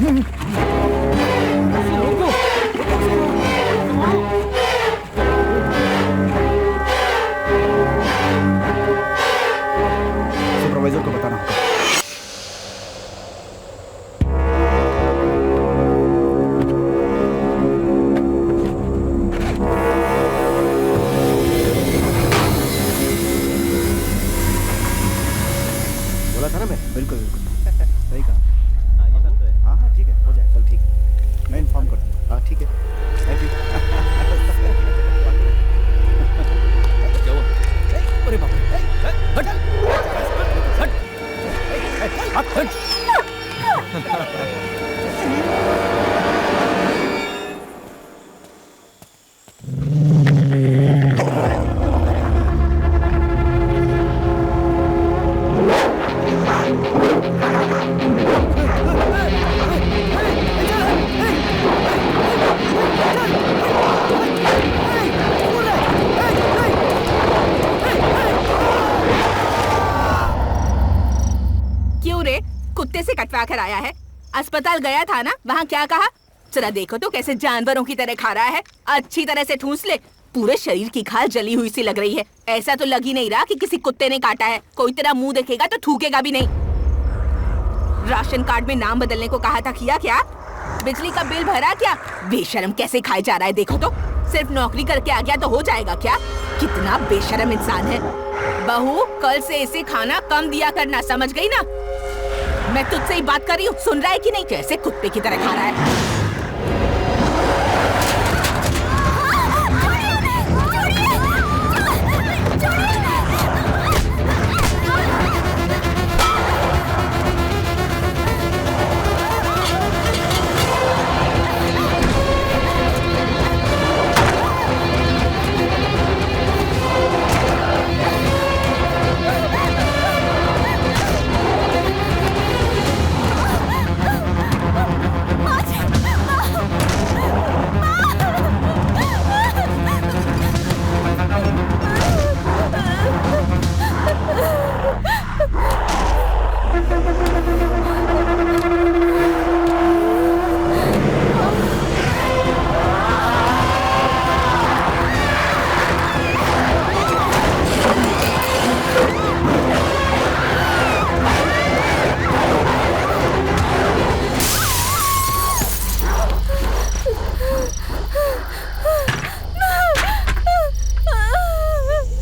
Supervisor को बताना होगा। बोला था ना मैं। बिल्कुल बिल्कुल सही कहा। हाँ हाँ ठीक है, हो जाए। चल ठीक है, मैं इन्फॉर्म कर दूँगा। हाँ ठीक है, थैंक यू। क्या हुआ? अरे बाप रे! हट! हट! हट! क्यों रे, कुत्ते से कटवा कर आया है? अस्पताल गया था ना, वहाँ क्या कहा? जरा देखो तो कैसे जानवरों की तरह खा रहा है। अच्छी तरह से ठूंस ले, पूरे शरीर की खाल जली हुई सी लग रही है। ऐसा तो लग ही नहीं रहा कि किसी कुत्ते ने काटा है। कोई तेरा मुंह देखेगा तो थूकेगा भी नहीं। राशन कार्ड में नाम बदलने को कहा था, किया क्या? बिजली का बिल भरा क्या? बेशरम कैसे खाए जा रहा है देखो तो। सिर्फ नौकरी करके आ गया तो हो जाएगा क्या? कितना बेशरम इंसान है। बहू, कल से इसे खाना कम दिया करना, समझ गई ना? मैं तुझसे ही बात कर रही हूँ, सुन रहा है कि नहीं? कैसे कुत्ते की तरह खा रहा है।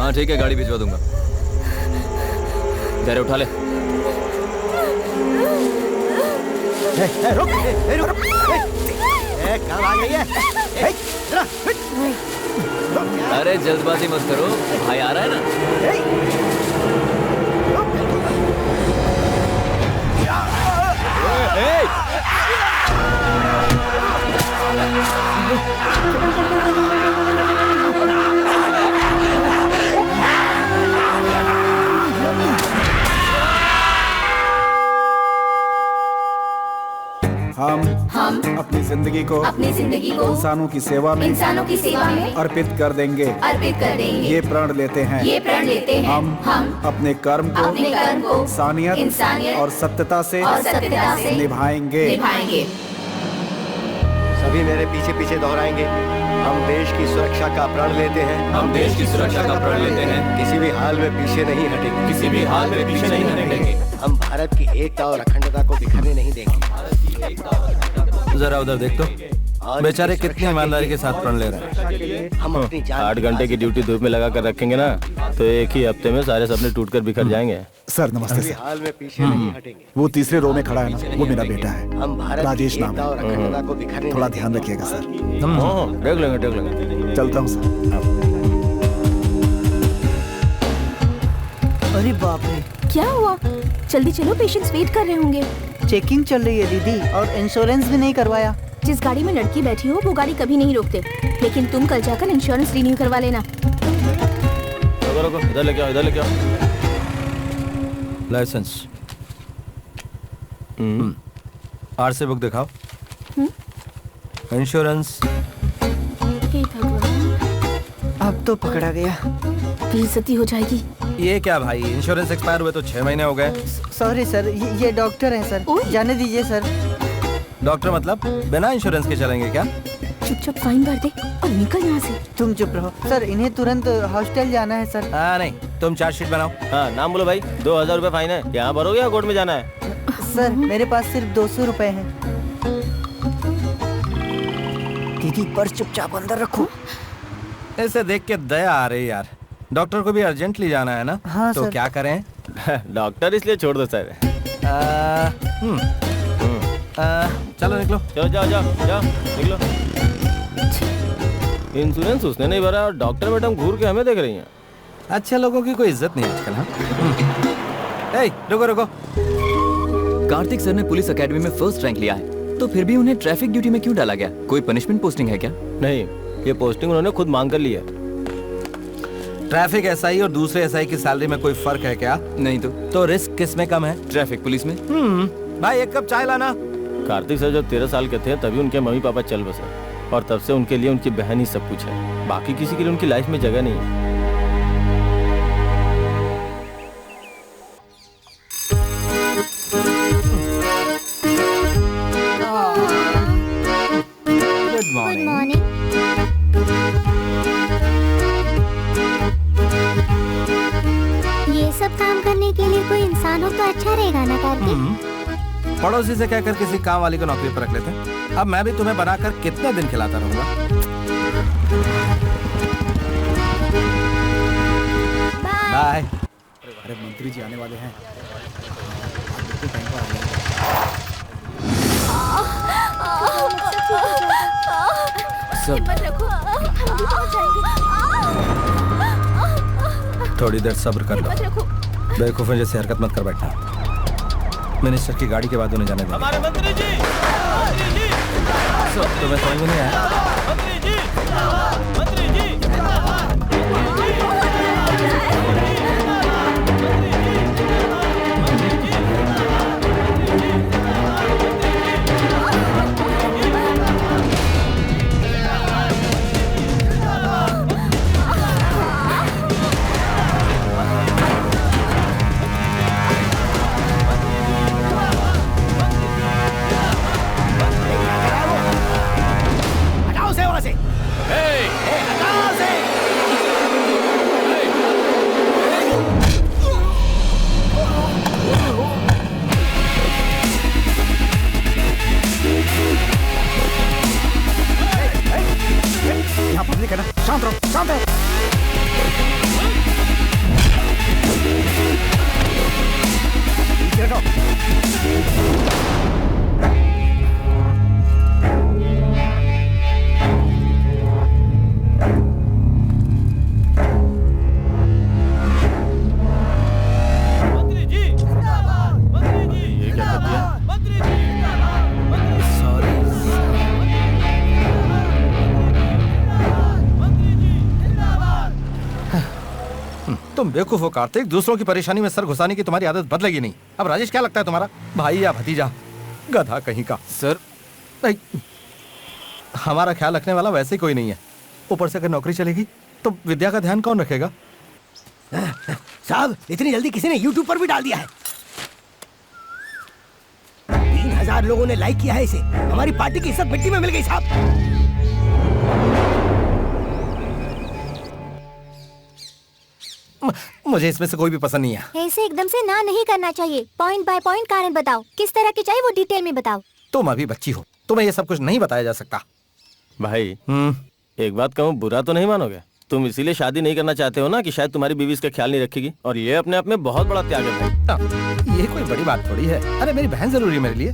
हाँ ठीक है, गाड़ी भिजवा दूंगा। तेरे उठा ले। रुक, रुक, कहाँ भाग रही है? अरे जल्दबाजी मत करो, भाई आ रहा है ना। हम अपनी जिंदगी को इंसानों की सेवा में अर्पित कर देंगे। ये प्रण लेते हैं। हम अपने कर्म को इंसानियत और सत्यता से निभाएंगे। सभी मेरे पीछे पीछे दोहराएंगे। हम देश की सुरक्षा का प्रण लेते हैं। किसी भी हाल में पीछे नहीं हटेंगे। हम भारत की एकता और अखंडता को बिखरने नहीं देंगे। जरा उधर देख तो, बेचारे कितनी ईमानदारी के साथ प्रण ले रहे हैं। हम अपनी जान 8 घंटे की ड्यूटी धूप में लगा कर रखेंगे ना, तो एक ही हफ्ते में सारे सपने टूटकर बिखर जाएंगे। सर नमस्ते सर। हाल में पीछे नहीं हटेंगे। वो तीसरे रो में खड़ा है ना, वो मेरा बेटा है, हम भारत राजेश की नाम एकता है। और अखंडता को बिखरने थोड़ा नहीं ध्यान रखिएगा सर। देख लेंगे। चलता हूँ सर। अरे बाप रे, क्या हुआ? जल्दी चलो, पेशेंट्स वेट कर रहे होंगे। चेकिंग चल रही है दीदी, और इंश्योरेंस भी नहीं करवाया। जिस गाड़ी में लड़की बैठी हो वो गाड़ी कभी नहीं रोकते, लेकिन तुम कल जाकर इंश्योरेंस रिन्यू करवा लेना। रुको, इधर लेके आओ। लाइसेंस। आरसी बुक दिखाओ। इंश्योरेंस। हे भगवान, अब तो पकड़ा गया। बेइज्जती हो जाएगी। ये क्या भाई, इंश्योरेंस एक्सपायर हुए तो 6 महीने हो गए। सॉरी सर, ये डॉक्टर हैं सर, जाने दीजिए सर। डॉक्टर मतलब बिना इंश्योरेंस के चलेंगे क्या? चुपचाप फाइन भर दे और निकल यहाँ से। तुम चुप रहो सर, इन्हें तुरंत हॉस्टल जाना है सर। हाँ नहीं, तुम चार्जशीट बनाओ। हाँ नाम बोलो भाई। 2000 रुपए फाइन है। यहाँ भरोगे या कोर्ट में जाना है? सर मेरे पास सिर्फ 200 रुपए हैं। दीदी पर्स चुपचाप अंदर रखो। ऐसे देख के दया आ रही यार। डॉक्टर को भी अर्जेंटली जाना है ना? हाँ, तो सर। क्या करें? डॉक्टर इसलिए छोड़ दो सर। चलो निकलो। चलो जाओ जाओ जाओ निकलो। इंश्योरेंस उसने नहीं भरा और डॉक्टर मैडम घूर के हमें देख रही हैं। अच्छे लोगों की कोई इज्जत नहीं आजकल। हाँ रुको रुको। कार्तिक सर ने पुलिस एकेडमी में फर्स्ट रैंक लिया है, तो फिर भी उन्हें ट्रैफिक ड्यूटी में क्यों डाला गया? कोई पनिशमेंट पोस्टिंग है क्या? नहीं, ये पोस्टिंग उन्होंने खुद मांग कर ली है। ट्रैफिक एसआई और दूसरे एसआई की सैलरी में कोई फर्क है क्या? नहीं तो रिस्क किस में कम है? ट्रैफिक पुलिस में। भाई एक कप चाय लाना। कार्तिक सर जब 13 साल के थे तभी उनके मम्मी पापा चल बसे और तब से उनके लिए उनकी बहन ही सब कुछ है। बाकी किसी के लिए उनकी लाइफ में जगह नहीं है। Good morning. ये सब काम करने के लिए कोई इंसान हो तो अच्छा रहेगा ना कार्तिक? पड़ोसी से कहकर किसी काम वाली को नौकरी पर रख लेते। अब मैं भी तुम्हें बनाकर कितने दिन खिलाता रहूंगा? बाय। अरे मंत्री जी आने वाले हैं। हिम्मत रखो, हम अभी पहुंच जाएंगे। थोड़ी देर सब्र कर लो। हिम्मत रखो। बेवकूफों जैसे हरकत मत कर बैठना। मिनिस्टर की गाड़ी के बाद उन्हें जाने देना। हमारे मंत्री जी, तुम्हें समझ में नहीं आया? मंत्री जी, मंत्री जी। हटाओ से वहां से। हटाओ से। यहाँ पब्लिक है ना, शांत रहो, शांत रहो। पीछे हटो। मंत्री जी, मंत्री जी, ये क्या कर दिया? मंत्री जी, सॉरी। तुम बेवकूफ हो कार्तिक। दूसरों की परेशानी में सर घुसाने की तुम्हारी आदत बदलेगी नहीं। अब राजेश क्या लगता है तुम्हारा, भाई या भतीजा? गधा कहीं का। सर नहीं, हमारा ख्याल रखने वाला वैसे ही कोई नहीं है। ऊपर से अगर नौकरी चलेगी तो विद्या का ध्यान कौन रखेगा? साहब इतनी जल्दी किसी ने YouTube पर भी डाल दिया है। 3000 लोगों ने लाइक किया है इसे। हमारी पार्टी की इज्जत मिट्टी में मिल गई साहब। मुझे इसमें से कोई भी पसंद नहीं है। ऐसे एकदम से ना नहीं करना चाहिए। पॉइंट बाय पॉइंट कारण बताओ, किस तरह की चाहिए वो डिटेल में बताओ। तुम अभी बच्ची हो, तुम्हें ये सब कुछ नहीं बताया जा सकता। भाई एक बात कहूँ, बुरा तो नहीं मानोगे? तुम इसीलिए शादी नहीं करना चाहते हो ना कि शायद तुम्हारी बीवी इसका ख्याल नहीं रखेगी, और ये अपने आप में बहुत बड़ा त्याग है भाई। ये कोई बड़ी बात थोड़ी है। अरे मेरी बहन जरूरी है मेरे लिए।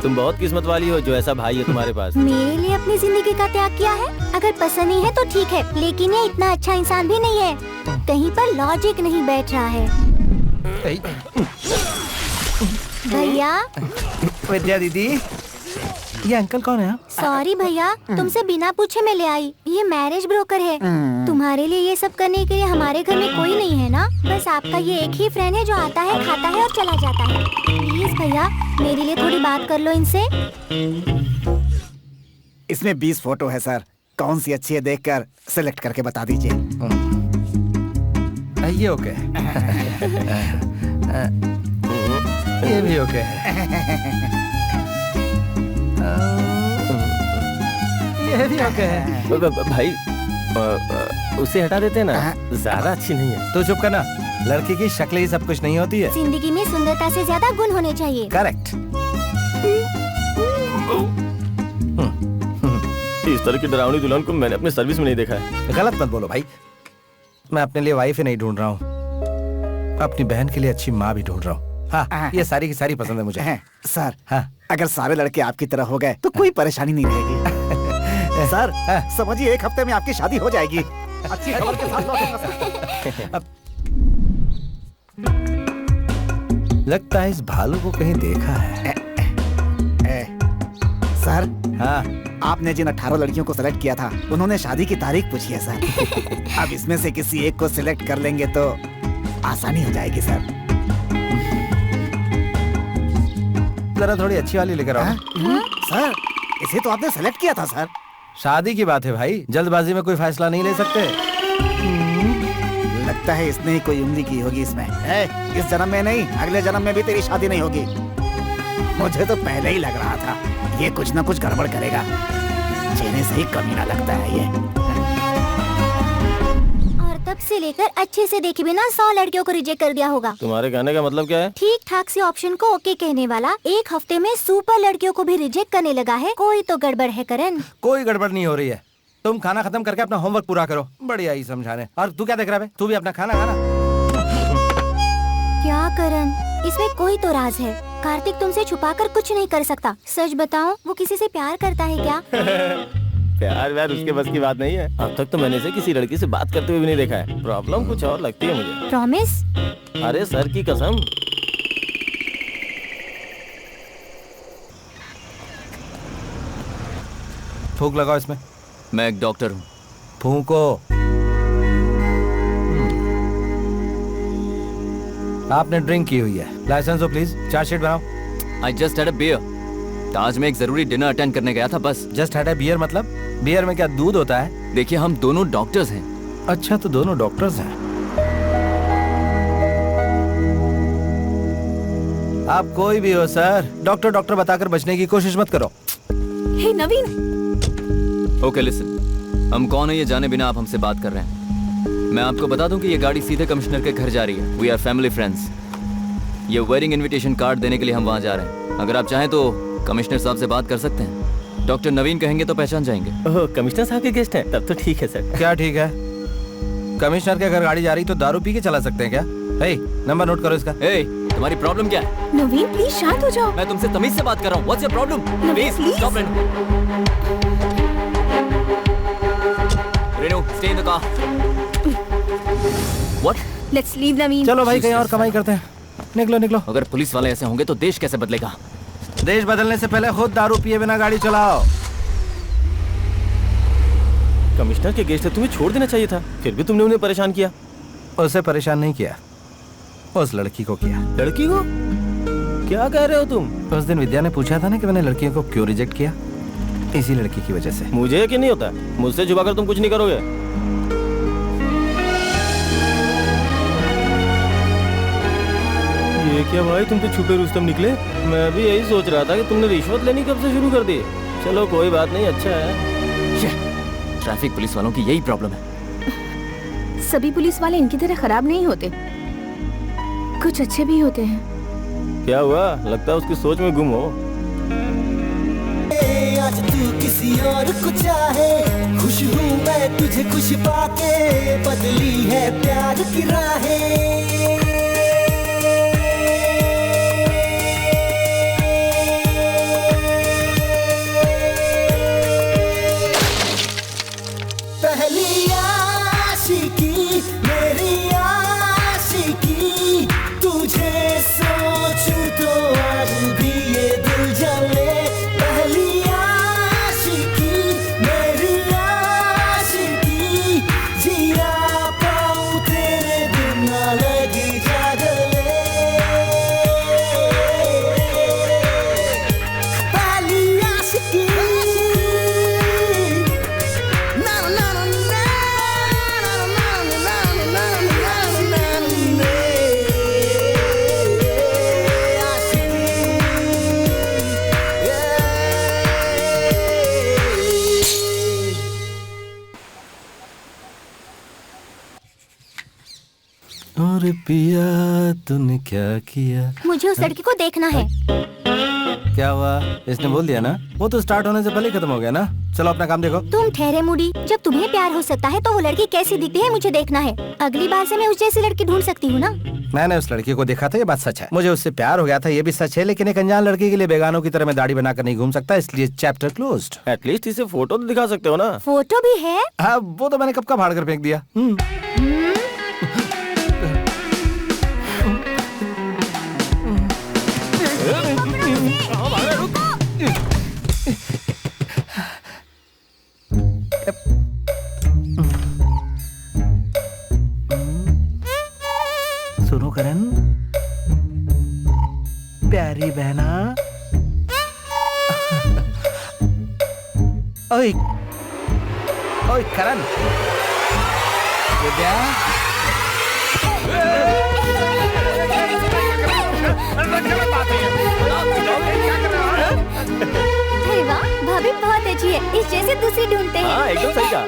तुम बहुत किस्मत वाली हो जो ऐसा भाई है तुम्हारे पास। मेरे लिए अपनी जिंदगी का त्याग किया है। अगर पसंद नहीं है तो ठीक है, लेकिन ये इतना अच्छा इंसान भी नहीं है। कहीं पर लॉजिक नहीं बैठ रहा है। भैया। विद्या दीदी, ये अंकल कौन है? सॉरी भैया, तुमसे बिना पूछे मैं ले आई। ये मैरिज ब्रोकर है। तुम्हारे लिए ये सब करने के लिए हमारे घर में कोई नहीं है ना। बस आपका ये एक ही फ्रेंड है जो आता है, खाता है और चला जाता है। प्लीज भैया, मेरे लिए थोड़ी बात कर लो इनसे। इसमें 20 फोटो है सर। कौन सी अच्छी है देखकर सिलेक्ट करके बता दीजिए। ये ओके। ये भी ओके। ये भी ओके है। भाई उसे हटा देते ना, ज्यादा अच्छी नहीं है। तू चुप करना, लड़की की शक्ल ही सब कुछ नहीं होती है। जिंदगी में सुंदरता से ज्यादा गुण होने चाहिए। करेक्ट। इस तरह की डरावनी दुल्हन को मैंने अपने सर्विस में नहीं देखा है। गलत मत बोलो भाई, मैं अपने लिए वाइफ ही नहीं ढूंढ रहा हूँ, अपनी बहन के लिए अच्छी माँ भी ढूंढ रहा हूँ। हाँ, ये सारी की सारी पसंद है मुझे। सर, हाँ, अगर सारे लड़के आपकी तरह हो गए तो कोई परेशानी नहीं रहेगी। सर, समझिए 1 हफ्ते में आपकी शादी हो जाएगी। अच्छी खबर के साथ लौटूंगा सर। लगता है इस भालू को कहीं देखा है। सर, हाँ, आपने जिन 18 लड़कियों को सिलेक्ट किया था, उन्होंने शादी की तारीख पूछी है सर। अब इसमें से किसी एक को सिलेक्ट कर लेंगे तो आसानी हो जाएगी सर। जरा थोड़ी अच्छी वाली लेकर आओ। सर, इसे तो आपने सेलेक्ट किया था सर। शादी की बात है भाई, जल्दबाजी में कोई फैसला नहीं ले सकते। लगता है इसने ही कोई उंगली की होगी इसमें। इस जन्म में नहीं, अगले जन्म में भी तेरी शादी नहीं होगी। मुझे तो पहले ही लग रहा था ये कुछ ना कुछ गड़बड़ करेगा। चेहरे से ही कमीना लगता है ये। और तब से लेकर अच्छे से देखे बिना 100 लड़कियों को रिजेक्ट कर दिया होगा। तुम्हारे कहने का मतलब क्या है? ठीक ठाक से ऑप्शन को ओके कहने वाला 1 हफ्ते में सुपर लड़कियों को भी रिजेक्ट करने लगा है। कोई तो गड़बड़ है करण। कोई गड़बड़ नहीं हो रही है। तुम खाना खत्म करके अपना होमवर्क पूरा करो। बढ़िया ही समझाने। और तू क्या देख रहा है? तू भी अपना खाना खाना। क्या करण, इसमें कोई तो राज है। कार्तिक तुमसे छुपाकर कुछ नहीं कर सकता। सच बताओ, वो किसी से प्यार करता है क्या? प्यार व्यार उसके बस की बात नहीं है। अब तक तो मैंने इसे किसी लड़की से बात करते हुए भी नहीं देखा है। प्रॉब्लम कुछ और लगती है मुझे। प्रॉमिस? अरे सर की कसम। फूंक लगाओ इसमें। मैं एक डॉक्टर हूँ। फूंको। आपने ड्रिंक की हुई है। लाइसेंस हो प्लीज। चार्जशीट बनाओ। I just had a beer. Taj में एक जरूरी डिनर अटेंड करने गया था बस। जस्ट हैड अ बियर मतलब? बियर में क्या दूध होता है? देखिए, हम दोनों डॉक्टर्स हैं। अच्छा, तो दोनों डॉक्टर्स हैं। आप कोई भी हो सर, डॉक्टर डॉक्टर बताकर बचने की कोशिश मत करो। हे नवीन, ओके लिसन, हम कौन है ये जाने बिना आप हमसे बात कर रहे हैं। मैं आपको बता दूं कि ये गाड़ी सीधे कमिश्नर के घर जा रही है। We are family friends. ये वेडिंग इनविटेशन कार्ड देने के लिए हम वहाँ जा रहे हैं। अगर आप चाहें तो कमिश्नर साहब से बात कर सकते हैं। डॉक्टर नवीन कहेंगे तो पहचान जाएंगे। ओह, कमिश्नर साहब के गेस्ट हैं? तब तो ठीक है सर। क्या ठीक है? कमिश्नर के घर गाड़ी जा रही तो दारू पी के चला सकते हैं क्या? हे, नंबर नोट करो इसका। ए, तुम्हारी प्रॉब्लम क्या है? नवीन प्लीज शांत हो जाओ। मैं तुमसे तमीज से बात कर रहा हूँ। What's your problem? Please stop Renu, stay in the car. What? Let's leave Naveen. चलो भाई, कहीं और कमाई करते हैं। निकलो निकलो। अगर पुलिस वाले ऐसे होंगे तो देश कैसे बदलेगा? देश बदलने से पहले खुद दारू पिए बिना गाड़ी चलाओ। कमिश्नर के गेस्ट है, तुम्हें छोड़ देना चाहिए था। फिर भी तुमने उन्हें परेशान किया। उसे परेशान नहीं किया, उस लड़की को किया। लड़की को? क्या कह रहे हो तुम? उस दिन विद्या ने पूछा था ना कि मैंने लड़कियों को क्यों रिजेक्ट किया। इसी लड़की की वजह से। मुझे यकीन नहीं होता। मुझसे छुपाकर तुम कुछ नहीं करोगे। ये क्या भाई, तुम तो छुपे रुस्तम निकले। मैं भी यही सोच रहा था कि तुमने रिश्वत लेनी कब से शुरू कर दी। चलो कोई बात नहीं, अच्छा है। ट्रैफिक पुलिस वालों की यही प्रॉब्लम है। सभी पुलिस वाले इनकी तरह खराब नहीं होते, कुछ अच्छे भी होते हैं। क्या हुआ? लगता है उसकी सोच में गुम हो। आज तू किसी और को चाहे, खुश हूँ मैं तुझे खुश पाके, बदली है प्यार की राहें। पहली आशिकी मेरी आशिकी, तुझे सोचूं तो आज भी ये दिल जले। पहली आशिकी मेरी आशिकी, जिया पाऊं तेरे बिना लगे पिया तूने क्या किया? मुझे उस लड़की को देखना है। क्या हुआ? इसने बोल दिया ना? वो तो स्टार्ट होने से पहले ही खत्म हो गया ना। चलो अपना काम देखो। तुम ठहरे मूडी, जब तुम्हें प्यार हो सकता है तो वो लड़की कैसी दिखती है मुझे देखना है। अगली बार से मैं उस जैसी लड़की ढूंढ सकती हूँ ना। मैंने उस लड़की को देखा था, ये बात सच है। मुझे उससे प्यार हो गया था, ये भी सच है। लेकिन एक अनजान लड़की के लिए बेगानों की तरह मैं दाढ़ी बनाकर नहीं घूम सकता, इसलिए चैप्टर क्लोज्ड। एटलीस्ट इसे फोटो तो दिखा सकते हो ना। फोटो भी है? हाँ, वो तो मैंने कब का फाड़ कर फेंक दिया। सुनो करण, प्यारी बहना। ओए ओए करण, विद्या। अरे वाह, भाभी बहुत अच्छी है, इस जैसे दूसरी ढूंढते हैं। हाँ, एकदम सही कहा।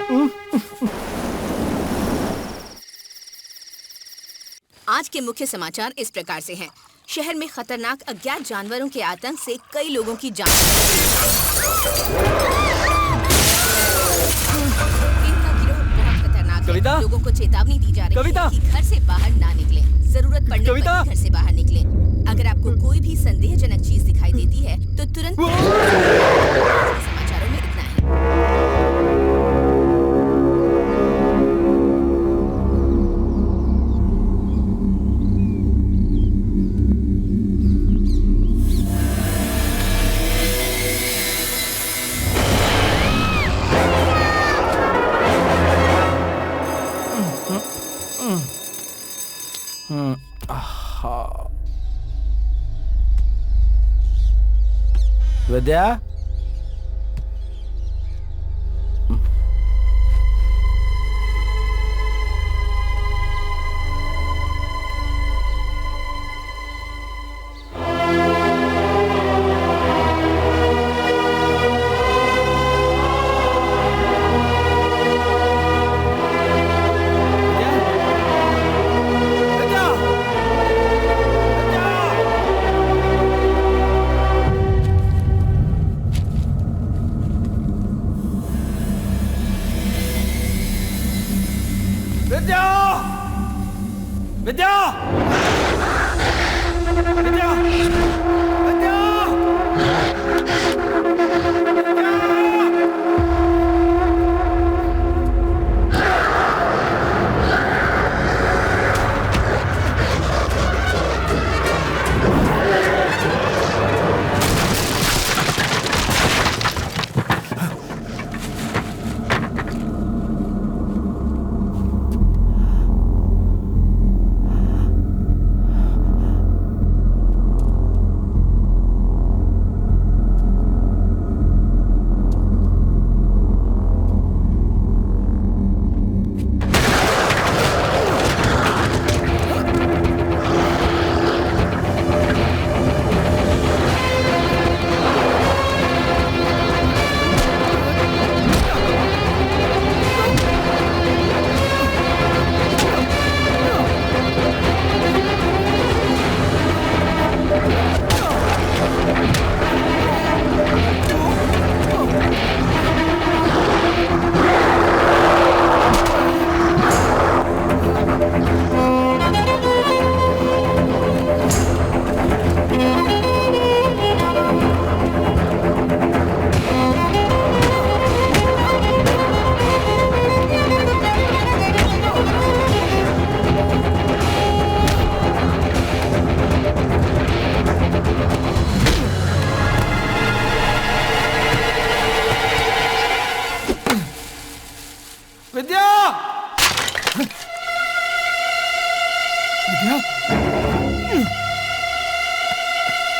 आज के मुख्य समाचार इस प्रकार से हैं। शहर में खतरनाक अज्ञात जानवरों के आतंक से कई लोगों की जान। इनका गिरोह बहुत खतरनाक है। लोगों को चेतावनी दी जा रही है कि घर से बाहर ना निकलें। जरूरत पड़ने पर ही घर से बाहर निकलें। अगर आपको कोई भी संदेहजनक चीज दिखाई देती है तो तुरंत। समाचारों में इतना ही। विद्या,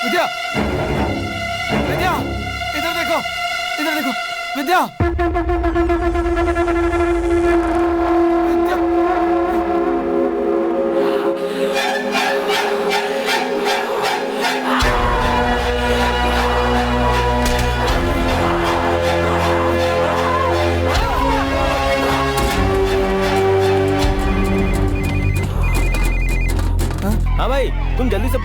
विद्या, विद्या, इधर देखो, इधर देखो, विद्या,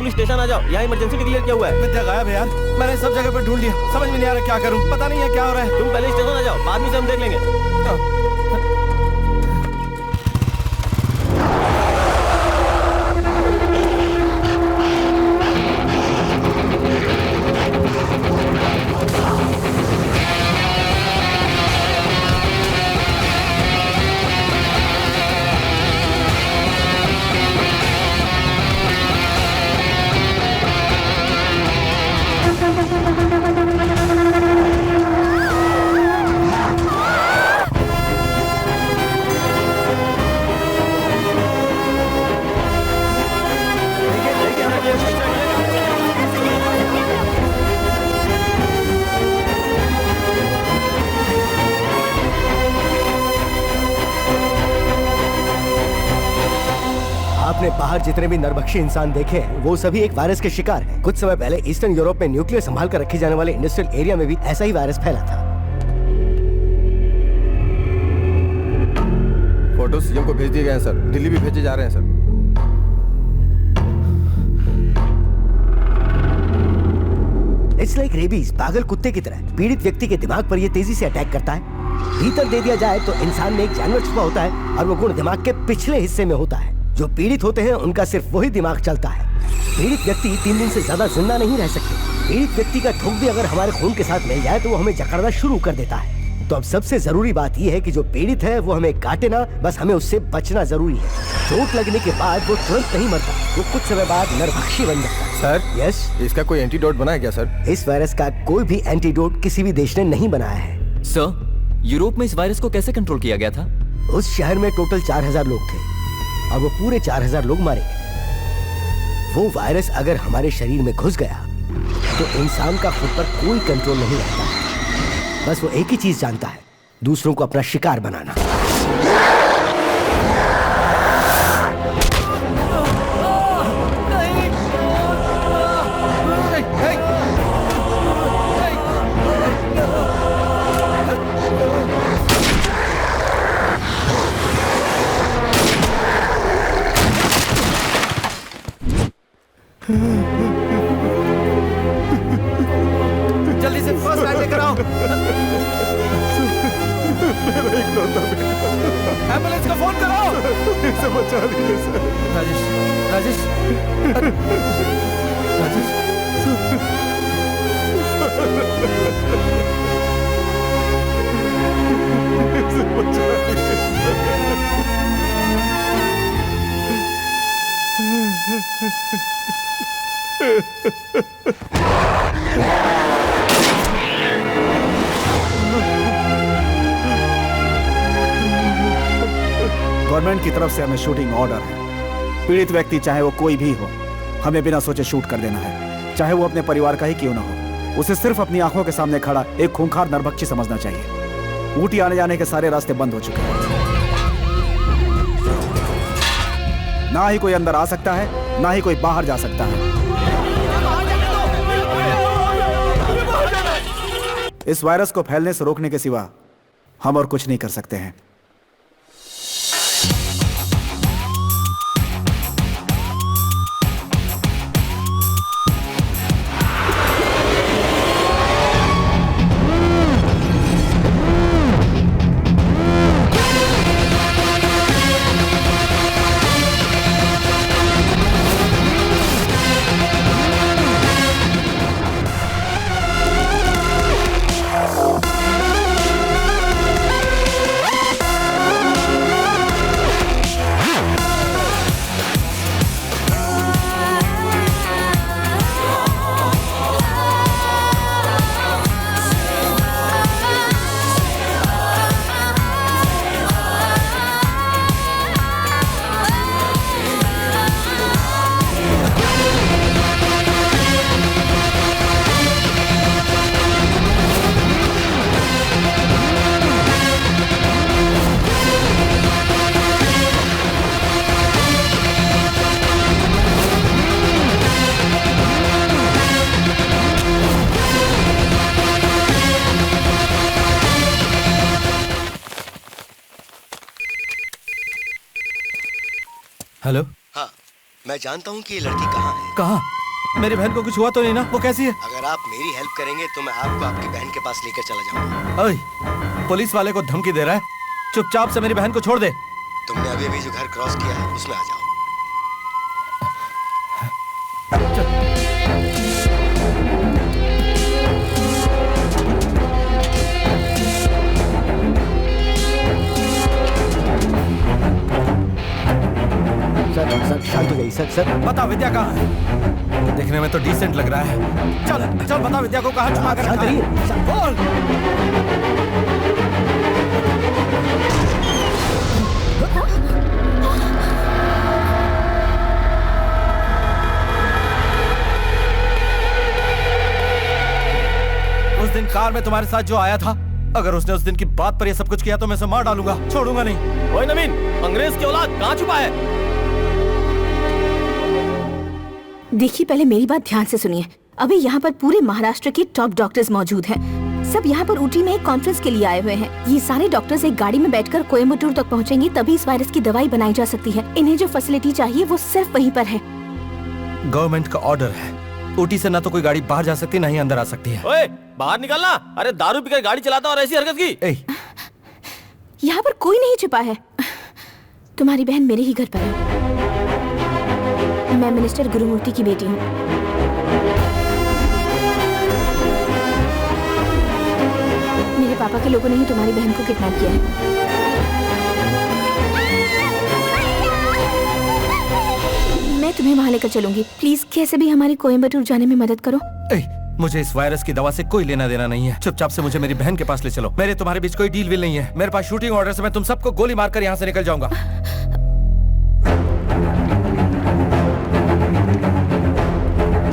पुलिस स्टेशन आ जाओ, यहाँ इमरजेंसी डिक्लेयर किया हुआ है। विद्या गायब है यार, मैंने सब जगह पर ढूंढ लिया, समझ में नहीं आ रहा क्या करूं, पता नहीं है क्या हो रहा है। तुम पहले स्टेशन आ जाओ, बाद में से हम देख लेंगे। आपने बाहर जितने भी नरभक्षी इंसान देखे हैं वो सभी एक वायरस के शिकार हैं। कुछ समय पहले ईस्टर्न यूरोप में न्यूक्लियर संभाल कर रखे जाने वाले इंडस्ट्रियल एरिया में भी ऐसा ही वायरस फैला था। फोटो सीएम को भेज दिए गए हैं सर, दिल्ली भी भेजे जा रहे हैं सर। इट्स लाइक रेबीज, पागल कुत्ते की तरह पीड़ित व्यक्ति के दिमाग पर ये तेजी से अटैक करता है। भीतर दे दिया जाए तो इंसान में एक जानवर छुपा होता है और वो गुण दिमाग के पिछले हिस्से में होता है। जो पीड़ित होते हैं उनका सिर्फ वही दिमाग चलता है। पीड़ित व्यक्ति 3 दिन से ज्यादा जिंदा नहीं रह सकते। पीड़ित व्यक्ति का थूक भी अगर हमारे खून के साथ मिल जाए तो वो हमें जकड़ना शुरू कर देता है। तो अब सबसे जरूरी बात यह है कि जो पीड़ित है वो हमें काटे ना, बस हमें उससे बचना जरूरी है। चोट लगने के बाद वो तुरंत नहीं मरता, वो कुछ समय बाद नरभक्षी बन जाता है। सर यस, इसका कोई एंटीडोट बना है क्या सर? इस वायरस का कोई भी एंटीडोट किसी भी देश ने नहीं बनाया है। सर, यूरोप में इस वायरस को कैसे कंट्रोल किया गया था? उस शहर में टोटल 4000 लोग थे और वो पूरे 4000 लोग मारे गए। वो वायरस अगर हमारे शरीर में घुस गया तो इंसान का खुद पर कोई कंट्रोल नहीं रहता। बस वो एक ही चीज जानता है, दूसरों को अपना शिकार बनाना। जल्दी से फर्स्ट एड लेकर आओ। एम्बुलेंस का फोन करो। इसे बचा लीजिए सर। राजेश, राजेश, राजेश, इसे बचा लीजिए गवर्नमेंट की तरफ से हमें शूटिंग ऑर्डर है। पीड़ित व्यक्ति चाहे वो कोई भी हो, हमें बिना सोचे शूट कर देना है, चाहे वो अपने परिवार का ही क्यों ना हो। उसे सिर्फ अपनी आंखों के सामने खड़ा एक खूंखार नरभक्षी समझना चाहिए। ऊटी आने जाने के सारे रास्ते बंद हो चुके हैं, ना ही कोई अंदर आ सकता है, ना ही कोई बाहर जा सकता है। इस वायरस को फैलने से रोकने के सिवा हम और कुछ नहीं कर सकते हैं। हेलो। हाँ, मैं जानता हूँ कि ये लड़की कहाँ है। कहाँ? मेरी बहन को कुछ हुआ तो नहीं ना? वो कैसी है? अगर आप मेरी हेल्प करेंगे तो मैं आपको आपकी बहन के पास लेकर चला जाऊंगा। ओए, पुलिस वाले को धमकी दे रहा है? चुपचाप से मेरी बहन को छोड़ दे। तुमने अभी अभी जो घर क्रॉस किया है उसमें आ जाओ। सर शांत हो जाइए। सर बता विद्या कहाँ है? देखने में तो डिसेंट लग रहा है। चल चल बता विद्या को कहाँ छुपा कर रखा है? बोल। उस दिन कार में तुम्हारे साथ जो आया था, अगर उसने उस दिन की बात पर ये सब कुछ किया तो मैं उसे मार डालूंगा, छोड़ूंगा नहीं। ओए नवीन, अंग्रेज की औलाद कहाँ छुपा है? देखिए, पहले मेरी बात ध्यान से सुनिए। अभी यहाँ पर पूरे महाराष्ट्र के टॉप डॉक्टर्स मौजूद हैं। सब यहाँ पर ऊटी में एक कॉन्फ्रेंस के लिए आए हुए हैं। ये सारे डॉक्टर्स एक गाड़ी में बैठकर कोयम्बटूर तक पहुँचेंगे, तभी इस वायरस की दवाई बनाई जा सकती है। इन्हें जो फैसिलिटी चाहिए वो सिर्फ वहीं पर है। गवर्नमेंट का ऑर्डर है, ऊटी से ना तो कोई गाड़ी बाहर जा सकती ना ही अंदर आ सकती है। ओए, बाहर निकलना। अरे दारू पीकर गाड़ी चलाता और ऐसी हरकत की। यहाँ पर कोई नहीं छिपा है। तुम्हारी बहन मेरे ही घर पर है। मैं मिनिस्टर गुरुमूर्ति की बेटी हूँ। मेरे पापा के लोगों ने ही तुम्हारी बहन को किडनैप किया है। मैं तुम्हें वहाँ लेकर चलूंगी। प्लीज कैसे भी हमारी कोयम्बटूर जाने में मदद करो। मुझे इस वायरस की दवा से कोई लेना देना नहीं है। चुपचाप से मुझे मेरी बहन के पास ले चलो। मेरे तुम्हारे बीच कोई डील विल नहीं है। मेरे पास शूटिंग ऑर्डर से मैं तुम सबको गोली मारकर यहाँ से निकल जाऊंगा।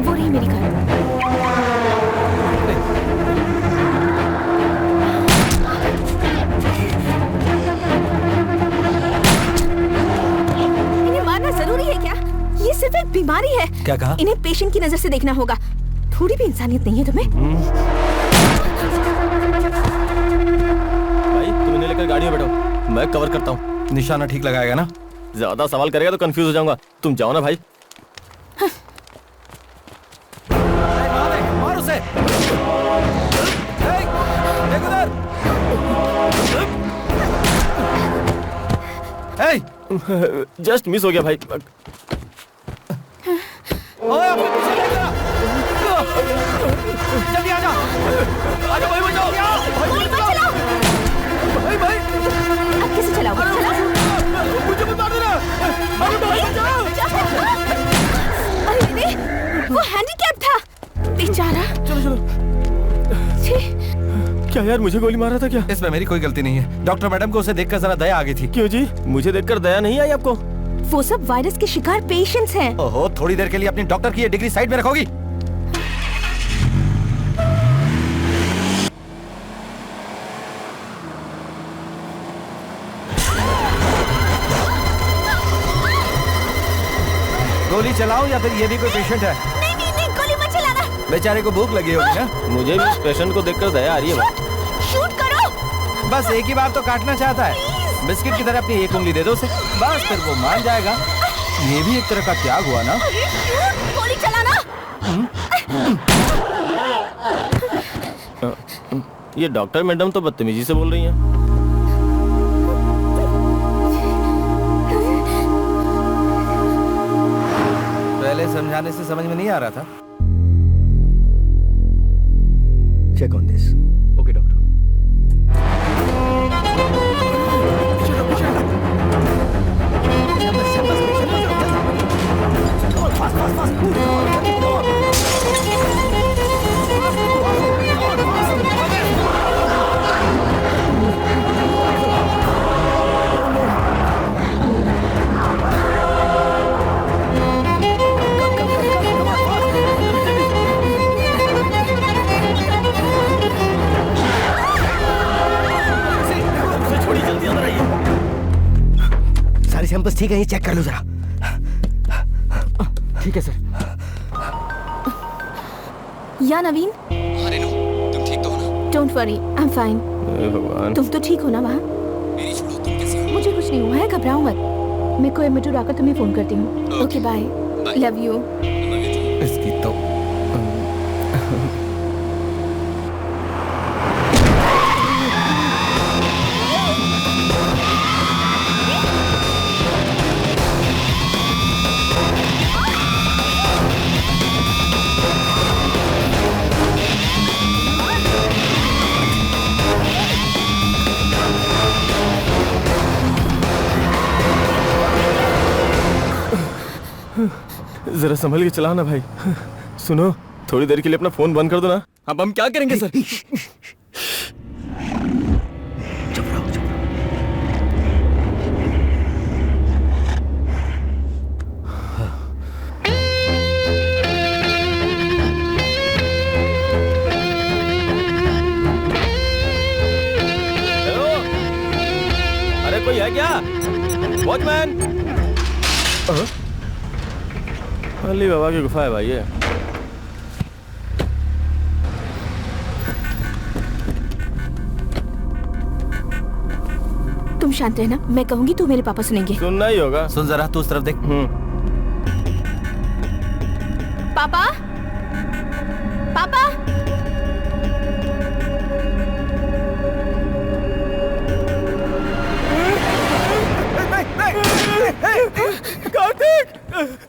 वो रही मेरी कार। इन्हें मारना जरूरी है क्या? ये सिर्फ एक बीमारी है। क्या कहा? इन्हें पेशेंट की नजर से देखना होगा। थोड़ी भी इंसानियत नहीं है तुम्हें? भाई तुम इन्हें लेकर गाड़ी में बैठो, मैं कवर करता हूँ। निशाना ठीक लगाएगा ना? ज्यादा सवाल करेगा तो कंफ्यूज हो जाऊंगा। तुम जाओ ना भाई। मार उसे। देख उधर। जस्ट मिस हो गया भाई। ओए, अपने पीछे देख जरा। जल्दी आजा। आजा भाई, बचाओ। भाई चलाओ। भाई अब कैसे चलाओगे? मुझे मत मार देना। अरे दीदी, वो हैंडीकैप था बेचारा। चलो। क्या यार, मुझे गोली मारा था क्या? इसमें मेरी कोई गलती नहीं है। डॉक्टर मैडम को उसे देखकर जरा दया आ गई थी। क्यों जी, मुझे देखकर दया नहीं आई आपको? वो सब वायरस के शिकार पेशेंट्स हैं। ओहो, थोड़ी देर के लिए अपनी डॉक्टर की ये डिग्री साइड में रखोगी? गोली चलाओ या फिर ये भी कोई पेशेंट है? नहीं, गोली मत चलाना। बेचारे को भूख लगी होगी ना? मुझे भी इस पेशेंट को देखकर दया आ रही है। शूट करो। बस एक ही बार तो काटना चाहता है। बिस्किट की तरह अपनी एक उंगली दे दो उसे, बस फिर वो मान जाएगा। ये भी एक तरह का त्याग हुआ ना? गोली चलाना। ये डॉक्टर मैडम तो बदतमीजी से बोल रही हैं। पहले समझाने से समझ में नहीं आ रहा था। Check on this. Okay doctor. सारे सैंपल्स ठीक है, ये चेक कर लो जरा। ठीक है सर। या नवीन, तुम ठीक तो हो ना? Don't worry, I am fine. भगवान, तुम तो ठीक हो ना वहाँ? मेरी छोड़ो, तुम कैसे हो? मुझे कुछ नहीं हुआ है, घबराओ मत। मैं कोयम्बटूर आकर तुम्हें फोन करती हूँ। Okay bye, love you. इसकी तो जरा संभल के चलाना भाई। सुनो, थोड़ी देर के लिए अपना फोन बंद कर दो ना। अब हम क्या करेंगे सर? चुप रहो, चुप रहो। हेलो, अरे कोई है क्या? वॉचमैन। अली बाबा की गुफा है भाई ये। तुम शांत रहना, मैं कहूंगी तो मेरे पापा सुनेंगे। सुनना ही होगा। सुन जरा, तू उस तरफ देख। पापा, पापा। कार्तिक,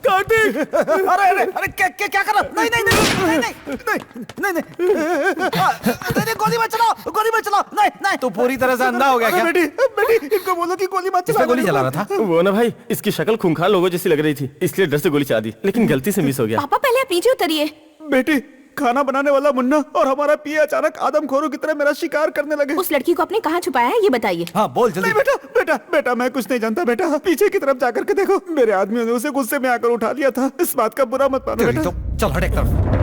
कार्तिक। अरे अरे अरे क्या कर रहा? नहीं नहीं नहीं नहीं नहीं नहीं नहीं, गोली मत चलाओ, गोली मत चलाओ। नहीं नहीं, तू पूरी तरह से अंधा हो गया क्या? बेटी इनको बोलो कि गोली मत किसने गोली चला रहा था? वो ना भाई, इसकी शक्ल खूंखार लोगों जैसी लग रही थी, इसलिए डर से गोली चला दी, लेकिन गलती से मिस हो गया। पापा पहले आप नीचे उतरिए। बेटी, खाना बनाने वाला मुन्ना और हमारा पिया अचानक आदमखोरों की तरह मेरा शिकार करने लगे। उस लड़की को आपने कहाँ छुपाया है, ये बताइए। हाँ बोल जल्दी। नहीं बेटा, बेटा बेटा मैं कुछ नहीं जानता बेटा। पीछे की तरफ जाकर के देखो, मेरे आदमियों ने उसे गुस्से में आकर उठा लिया था। इस बात का बुरा मत मानो बेटा। तो चल हट एक तरफ।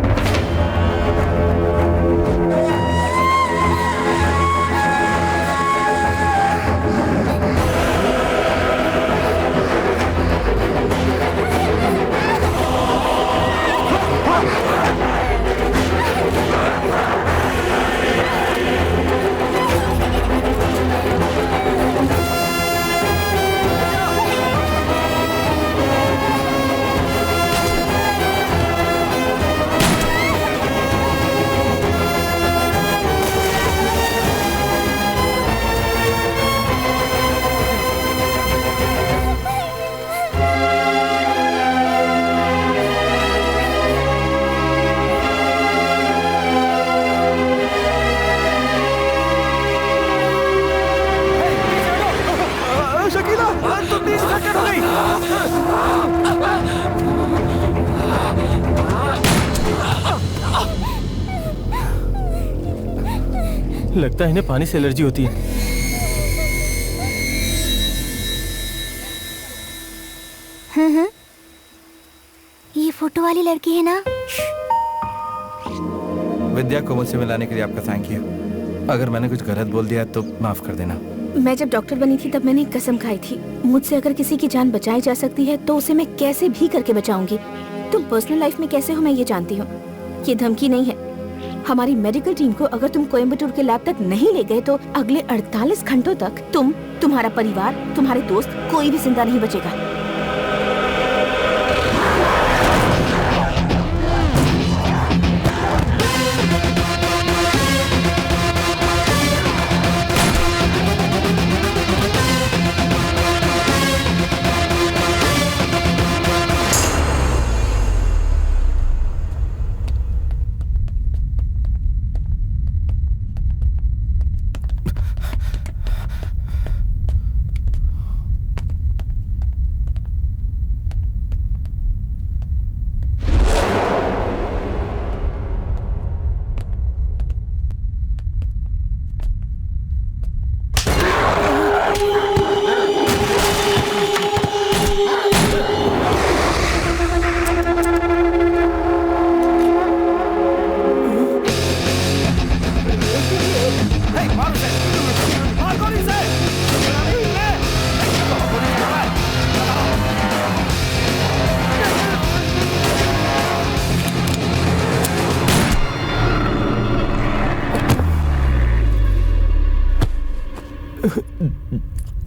लगता है इन्हें पानी से एलर्जी होती है। ये फोटो वाली लड़की है ना? विद्या को मुझसे मिलाने के लिए आपका थैंक यू। अगर मैंने कुछ गलत बोल दिया तो माफ कर देना। मैं जब डॉक्टर बनी थी तब मैंने एक कसम खाई थी, मुझसे अगर किसी की जान बचाई जा सकती है तो उसे मैं कैसे भी करके बचाऊंगी। तुम पर्सनल लाइफ में कैसे हो मैं ये जानती हूँ, ये धमकी नहीं है। हमारी मेडिकल टीम को अगर तुम कोयम्बटूर के लैब तक नहीं ले गए तो अगले 48 घंटों तक तुम, तुम्हारा परिवार, तुम्हारे दोस्त, कोई भी जिंदा नहीं बचेगा।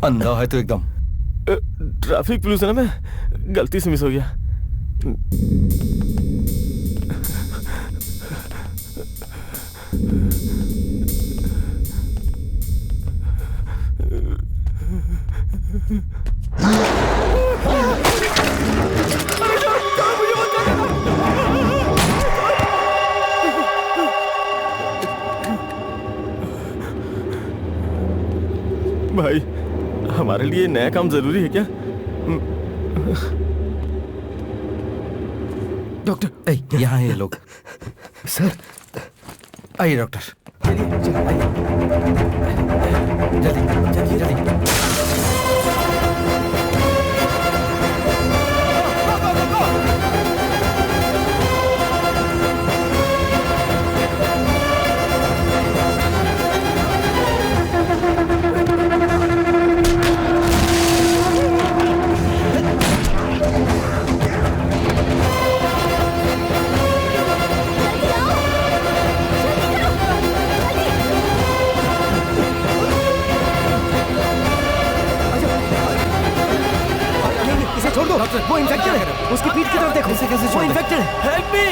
अंधा है तो एकदम। ट्रैफिक पुलिस है ना, मैं गलती से मिस हो गया। हमारे लिए नया काम जरूरी है क्या? डॉक्टर यहाँ हैं ये लोग। सर आइए डॉक्टर, जल्दी जल्दी जल्दी। छोड़ दो, वो इन्फेक्टेड है। उसकी पीठ की तरफ देखो। कैसे कैसे वो इन्फेक्टेड है। Help me.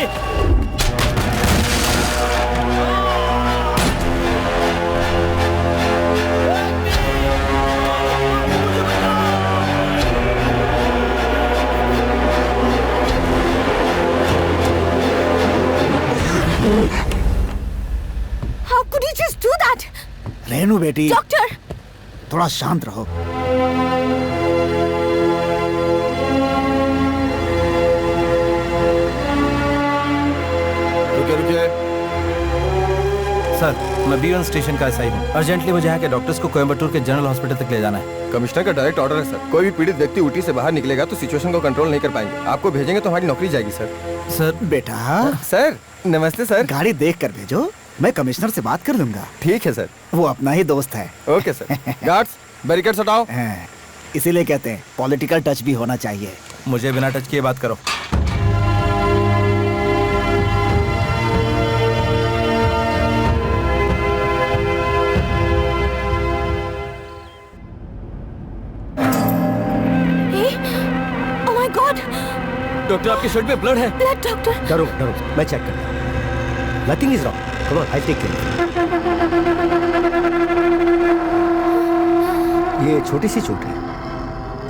How could you just do that? Renu बेटी, डॉक्टर, थोड़ा शांत रहो। रुकिए। सर, मैं B1 स्टेशन का एसआई हूँ। अर्जेंटली मुझे यहाँ के डॉक्टर्स को कोयम्बटूर के जनरल हॉस्पिटल तक ले जाना है। कमिश्नर का डायरेक्ट ऑर्डर है सर। कोई भी पीड़ित व्यक्ति ऊटी से बाहर निकलेगा तो सिचुएशन को कंट्रोल नहीं कर पाएंगे। आपको भेजेंगे तो हमारी नौकरी जाएगी सर। सर बेटा, सर नमस्ते सर। गाड़ी देख कर भेजो, मैं कमिश्नर से बात कर लूंगा। ठीक है सर। वो अपना ही दोस्त है। Okay sir. गार्ड्स बैरिकेड्स हटाओ। इसीलिए कहते हैं पॉलिटिकल टच भी होना चाहिए। मुझे बिना टच किए बात करो। डॉक्टर, आपके शर्ट पे ब्लड है। Blood doctor. डरो डरो, मैं चेक करता हूँ। Nothing is wrong. Come on, I take care. ये छोटी सी चोट है।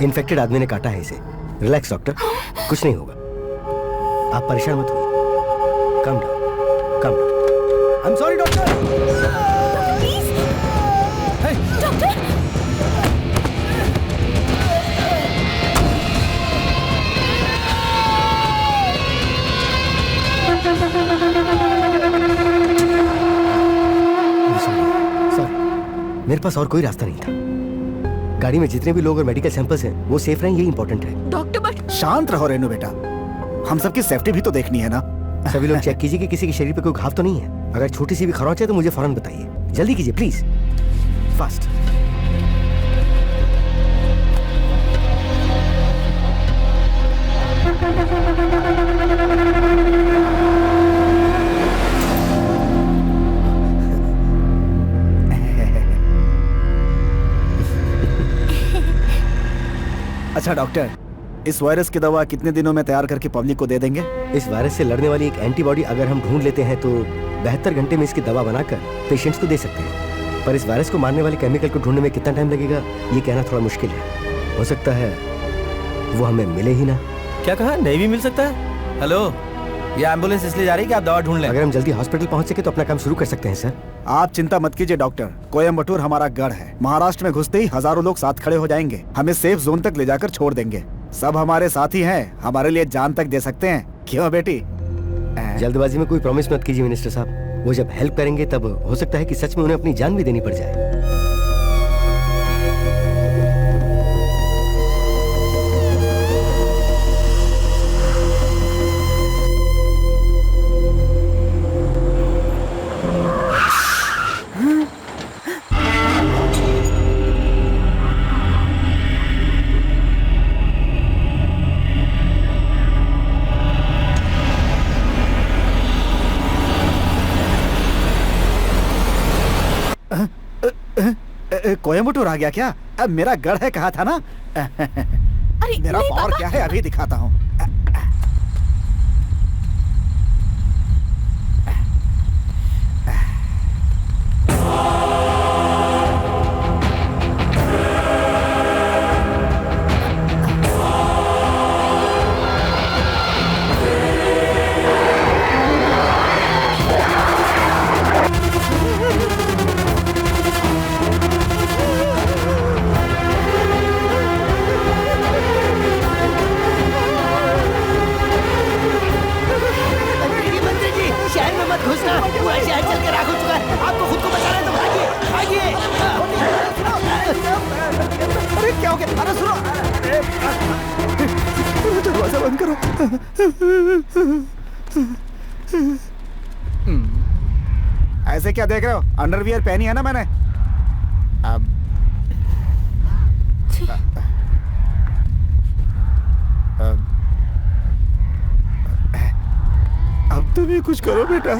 इन्फेक्टेड आदमी ने काटा है इसे। रिलैक्स डॉक्टर, कुछ नहीं होगा। आप परेशान मत होइए। Come down, come down. I am sorry doctor. Please doctor. मेरे पास और कोई रास्ता नहीं था। गाड़ी में जितने भी लोग और मेडिकल सैंपल्स हैं वो सेफ रहें, ये इंपॉर्टेंट है। डॉक्टर बट शांत रहो रेनू बेटा, हम सबकी सेफ्टी भी तो देखनी है ना। सभी लोग चेक कीजिए कि किसी के शरीर पे कोई घाव तो नहीं है। अगर छोटी सी भी खरोंच है तो मुझे फौरन बताइए। जल्दी कीजिए प्लीज, फास्ट। अच्छा डॉक्टर, इस वायरस की दवा कितने दिनों में तैयार करके पब्लिक को दे देंगे? इस वायरस से लड़ने वाली एक एंटीबॉडी अगर हम ढूंढ लेते हैं तो 72 घंटे में इसकी दवा बनाकर पेशेंट्स को दे सकते हैं। पर इस वायरस को मारने वाले केमिकल को ढूंढने में कितना टाइम लगेगा ये कहना थोड़ा मुश्किल है। हो सकता है वो हमें मिले ही ना। क्या कहा? नहीं भी मिल सकता है? हेलो, ये एम्बुलेंस इसलिए जा रही है कि आप दवा ढूंढ लें। अगर हम जल्दी हॉस्पिटल पहुंच सके तो अपना काम शुरू कर सकते हैं सर। आप चिंता मत कीजिए डॉक्टर, कोयम्बटूर हमारा गढ़ है। महाराष्ट्र में घुसते ही हजारों लोग साथ खड़े हो जाएंगे, हमें सेफ जोन तक ले जाकर छोड़ देंगे। सब हमारे साथी हैं, हमारे लिए जान तक दे सकते हैं। क्यों बेटी? जल्दबाजी में कोई प्रॉमिस मत कीजिए मिनिस्टर साहब। वो जब हेल्प करेंगे तब हो सकता है कि सच में उन्हें अपनी जान भी देनी पड़ जाए। कोयम्बटूर आ गया क्या? अब मेरा गढ़ है कहा था ना। अरे मेरा पावर क्या है अभी दिखाता हूँ। मत घुसना, पूरा शहर जल के राख हो चुका है। आपको खुद को बचाना है तो भागिए, भागिए। अरे क्या हो गया? अरे सुनो, दरवाजा बंद करो। ऐसे क्या देख रहे हो? अंडरवियर पहनी है ना मैंने। अब तुम ही कुछ करो बेटा।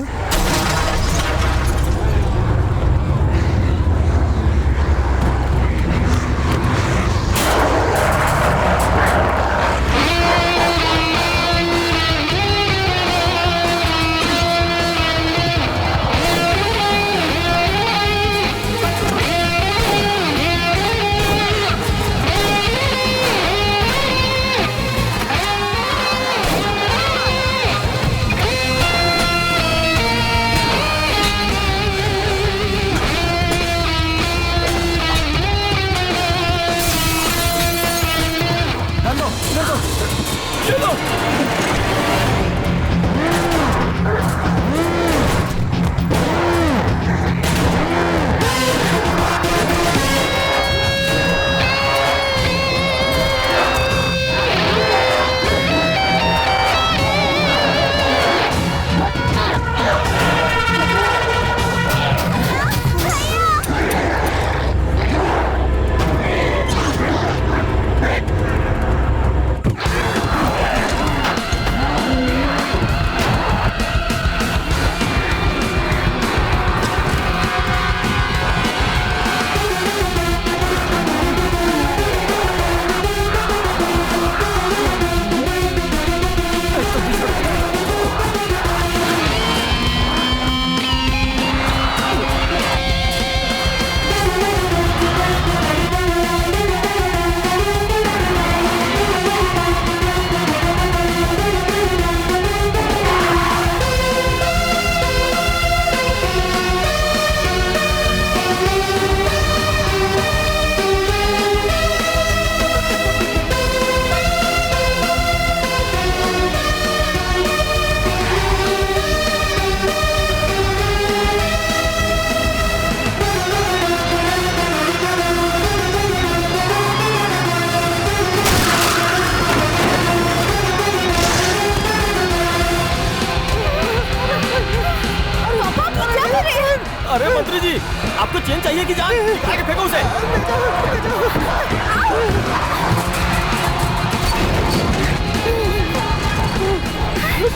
अरे मंत्री जी, आपको चेन चाहिए कि जान? निकाल के फेंको उसे।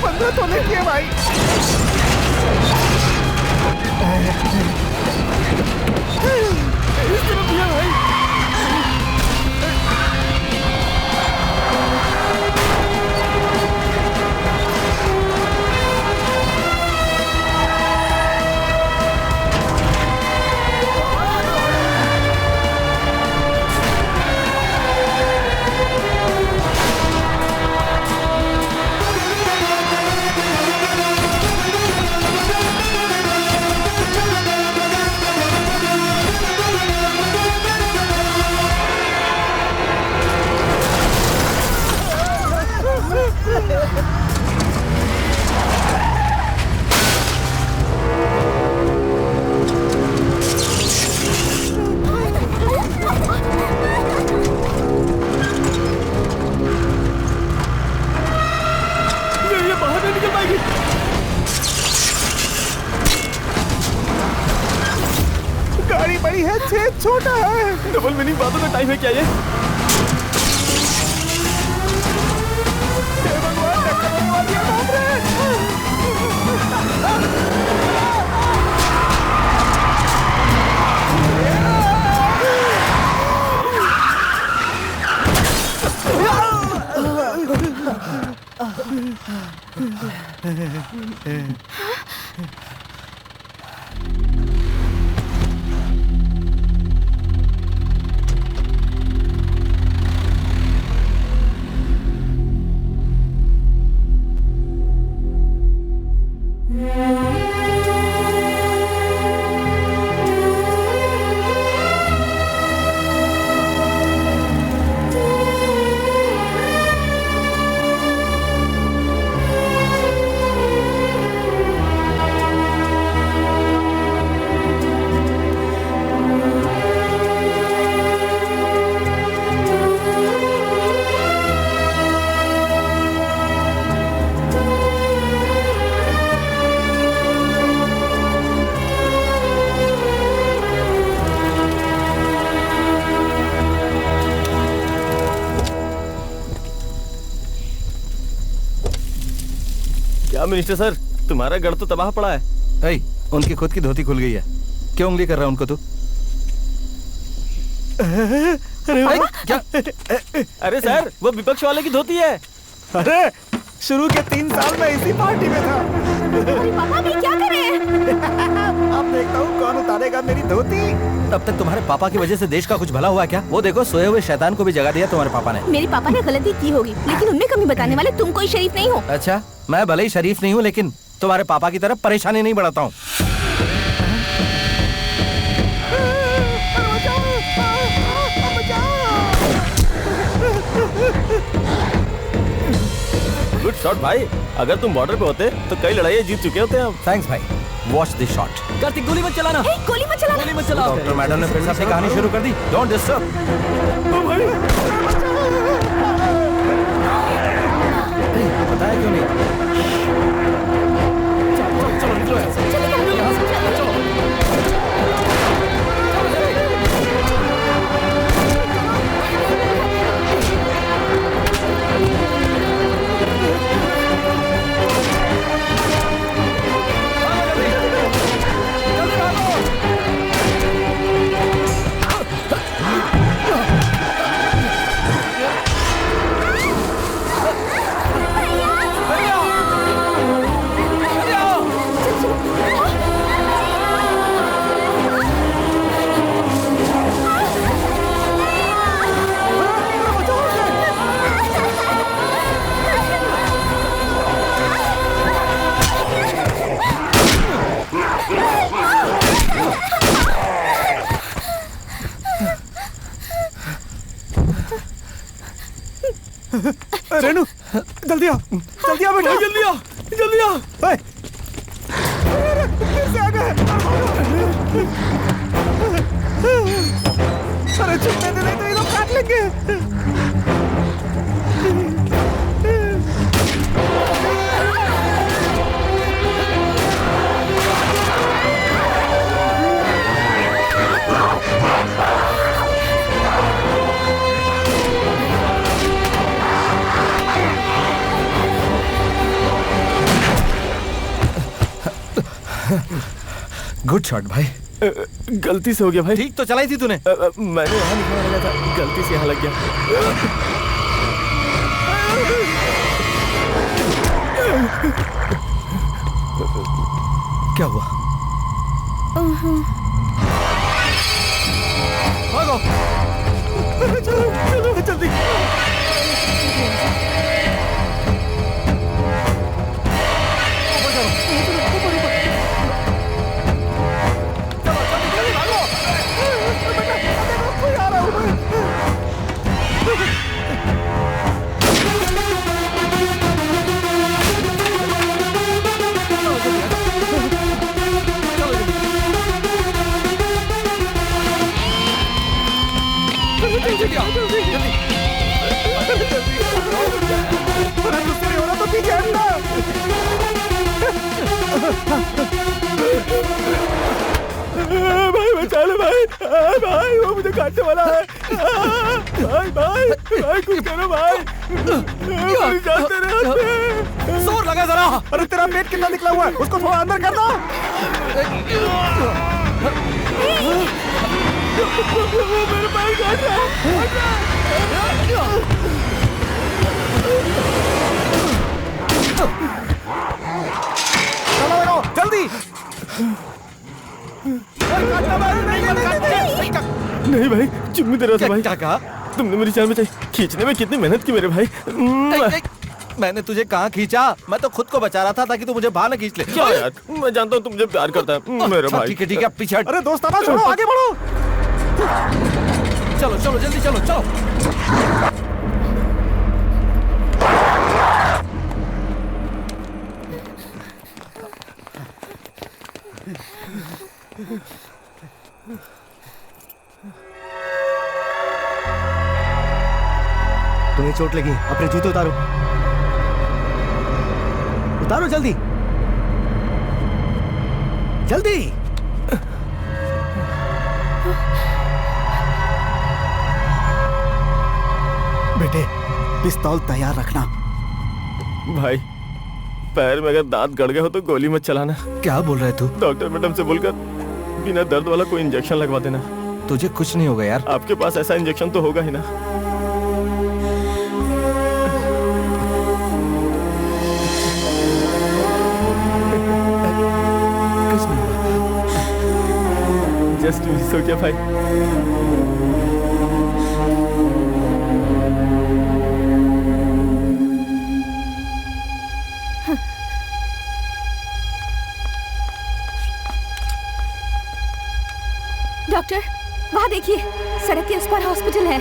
पंद्रह तोले किए भाई। इस तरफ दिया भाई। गाड़ी बड़ी है, छेद छोटा है। डबल मीनिंग बातों का टाइम है क्या ये? भगवान, टक्कर होने वाली है, बाप रे। मिनिस्टर सर, तुम्हारा गढ़ तो तबाह पड़ा है। ऐ, उनकी खुद की धोती खुल गई है, क्यों उंगली कर रहा है उनको तू? अरे क्या? अरे सर, वो विपक्ष वाले की धोती है। अरे शुरू के 3 साल में इसी पार्टी में था। अरे पापा भी क्या कर रहे हैं? अब देखता हूँ कौन उतारेगा मेरी धोती। तब तक तुम्हारे पापा की वजह से देश का कुछ भला हुआ क्या? वो देखो, सोए हुए शैतान को भी जगा दिया तुम्हारे पापा ने। मेरे पापा ने गलती की होगी, लेकिन उनमें कमी बताने वाले तुम कोई शरीफ नहीं हो। अच्छा, मैं भले ही शरीफ नहीं हूँ, लेकिन तुम्हारे पापा की तरह परेशानी नहीं बढ़ाता हूँ। गुड शॉट भाई। अगर तुम बॉर्डर पे होते तो कई लड़ाइयाँ जीत चुके होते हम। थैंक्स भाई। Watch this shot. कार्तिक गोली मत चलाना। गोली मत चलाना। गोली मत चलाओ। डॉक्टर मैडम ने फिर से अपनी कहानी शुरू कर दी। Don't disturb. बताया क्यों नहीं? चलो निकलो यहाँ से। रेनू, जल्दी आ बेटा, जल्दी आ। फिर से आ गए। अरे छुपने दे, नहीं तो ये लोग काट लेंगे। गुड शॉट भाई। गलती से हो गया भाई। ठीक तो चलाई थी तूने। मैंने यहाँ निकलने लगा था, गलती से यहाँ लग गया। क्या हुआ? भागो। चलो जल्दी। भाई बचा लो भाई। भाई वो मुझे काटने वाला है। भाई कुछ करो भाई। जोर लगा जरा। अरे तेरा पेट कितना निकला हुआ है, उसको थोड़ा अंदर कर दो। मेरे भाई काट रहा है। चलो जल्दी। नहीं भाई, चुम्मी दे रहा था भाई। क्या कहा? तुमने मेरी जान बचाई। खींचने में कितनी मेहनत की मेरे भाई। मैंने तुझे कहाँ खींचा? मैं तो खुद को बचा रहा था ताकि तू मुझे बाहर न खींच ले। क्या यार, मैं जानता हूँ तुम मुझे प्यार करता है मेरा भाई। ठीक है पीछे हट। अरे दोस्ताना छोड़ो, आगे बढ़ो। चलो जल्दी चलो। तुम्हें चोट लगी, अपने जूते उतारो। उतारो जल्दी। बेटे, पिस्तौल तैयार रखना। भाई पैर में अगर दांत गड़ गए हो तो गोली मत चलाना। क्या बोल रहा है तू? डॉक्टर मैडम से बोलकर बिना दर्द वाला कोई इंजेक्शन लगवा देना। तुझे कुछ नहीं होगा यार। आपके पास ऐसा इंजेक्शन तो होगा ही ना। जस्ट मिस हो गया भाई। डॉक्टर, वहाँ देखिए, सड़क के उस पार हॉस्पिटल है।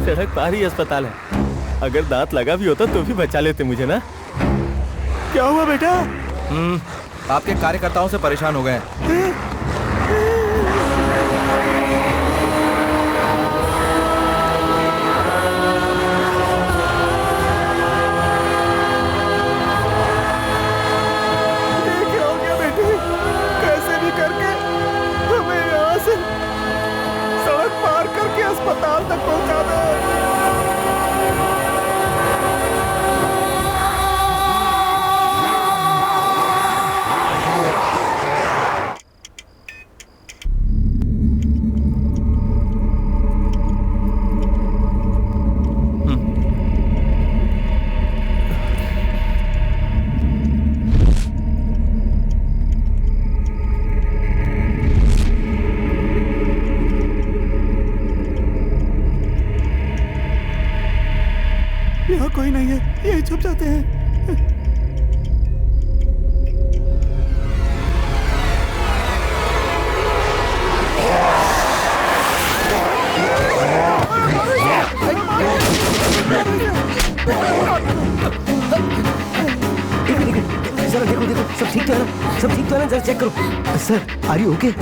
सड़क पार ही अस्पताल है। अगर दांत लगा भी होता तो भी बचा लेते मुझे ना। क्या हुआ बेटा? आपके कार्यकर्ताओं से परेशान हो गए हैं। ये क्या हो गया बेटी? कैसे भी करके हमें यहाँ से सड़क पार करके अस्पताल तक पहुँचा दो। यहाँ कोई नहीं है, यही छुप जाते हैं। जरा देखो देखो, सब ठीक तो है ना? सब ठीक तो है ना? जरा चेक करो। Sir, are you okay?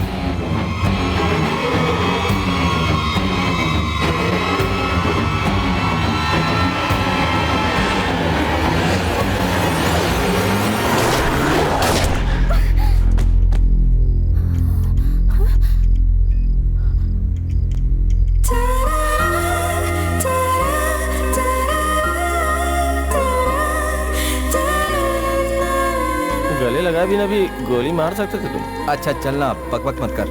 गले लगा भी ना भी गोली मार सकते थे तुम। अच्छा चलना, बकबक मत कर।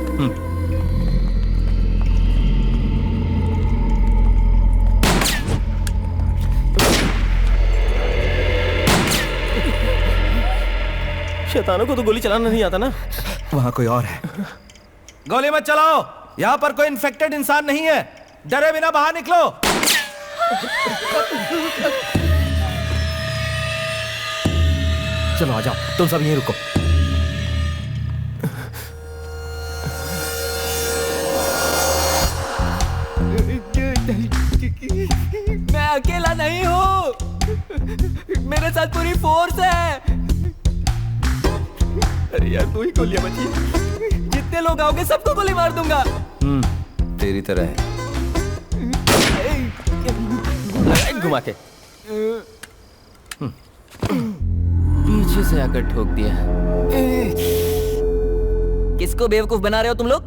शैतानों को तो गोली चलाना नहीं आता ना। वहाँ कोई और है। गोली मत चलाओ, यहाँ पर कोई इन्फेक्टेड इंसान नहीं है। डरे बिना बाहर निकलो। चलो आ जाओ, तुम सब यहीं रुको। मैं अकेला नहीं हूँ, मेरे साथ पूरी फोर्स है। अरे यार तू ही गोलियां बची। जितने लोग आओगे सबको गोली मार दूंगा। तेरी तरह है। घुमा के पीछे से आकर ठोक दिया। किसको बेवकूफ बना रहे हो तुम लोग?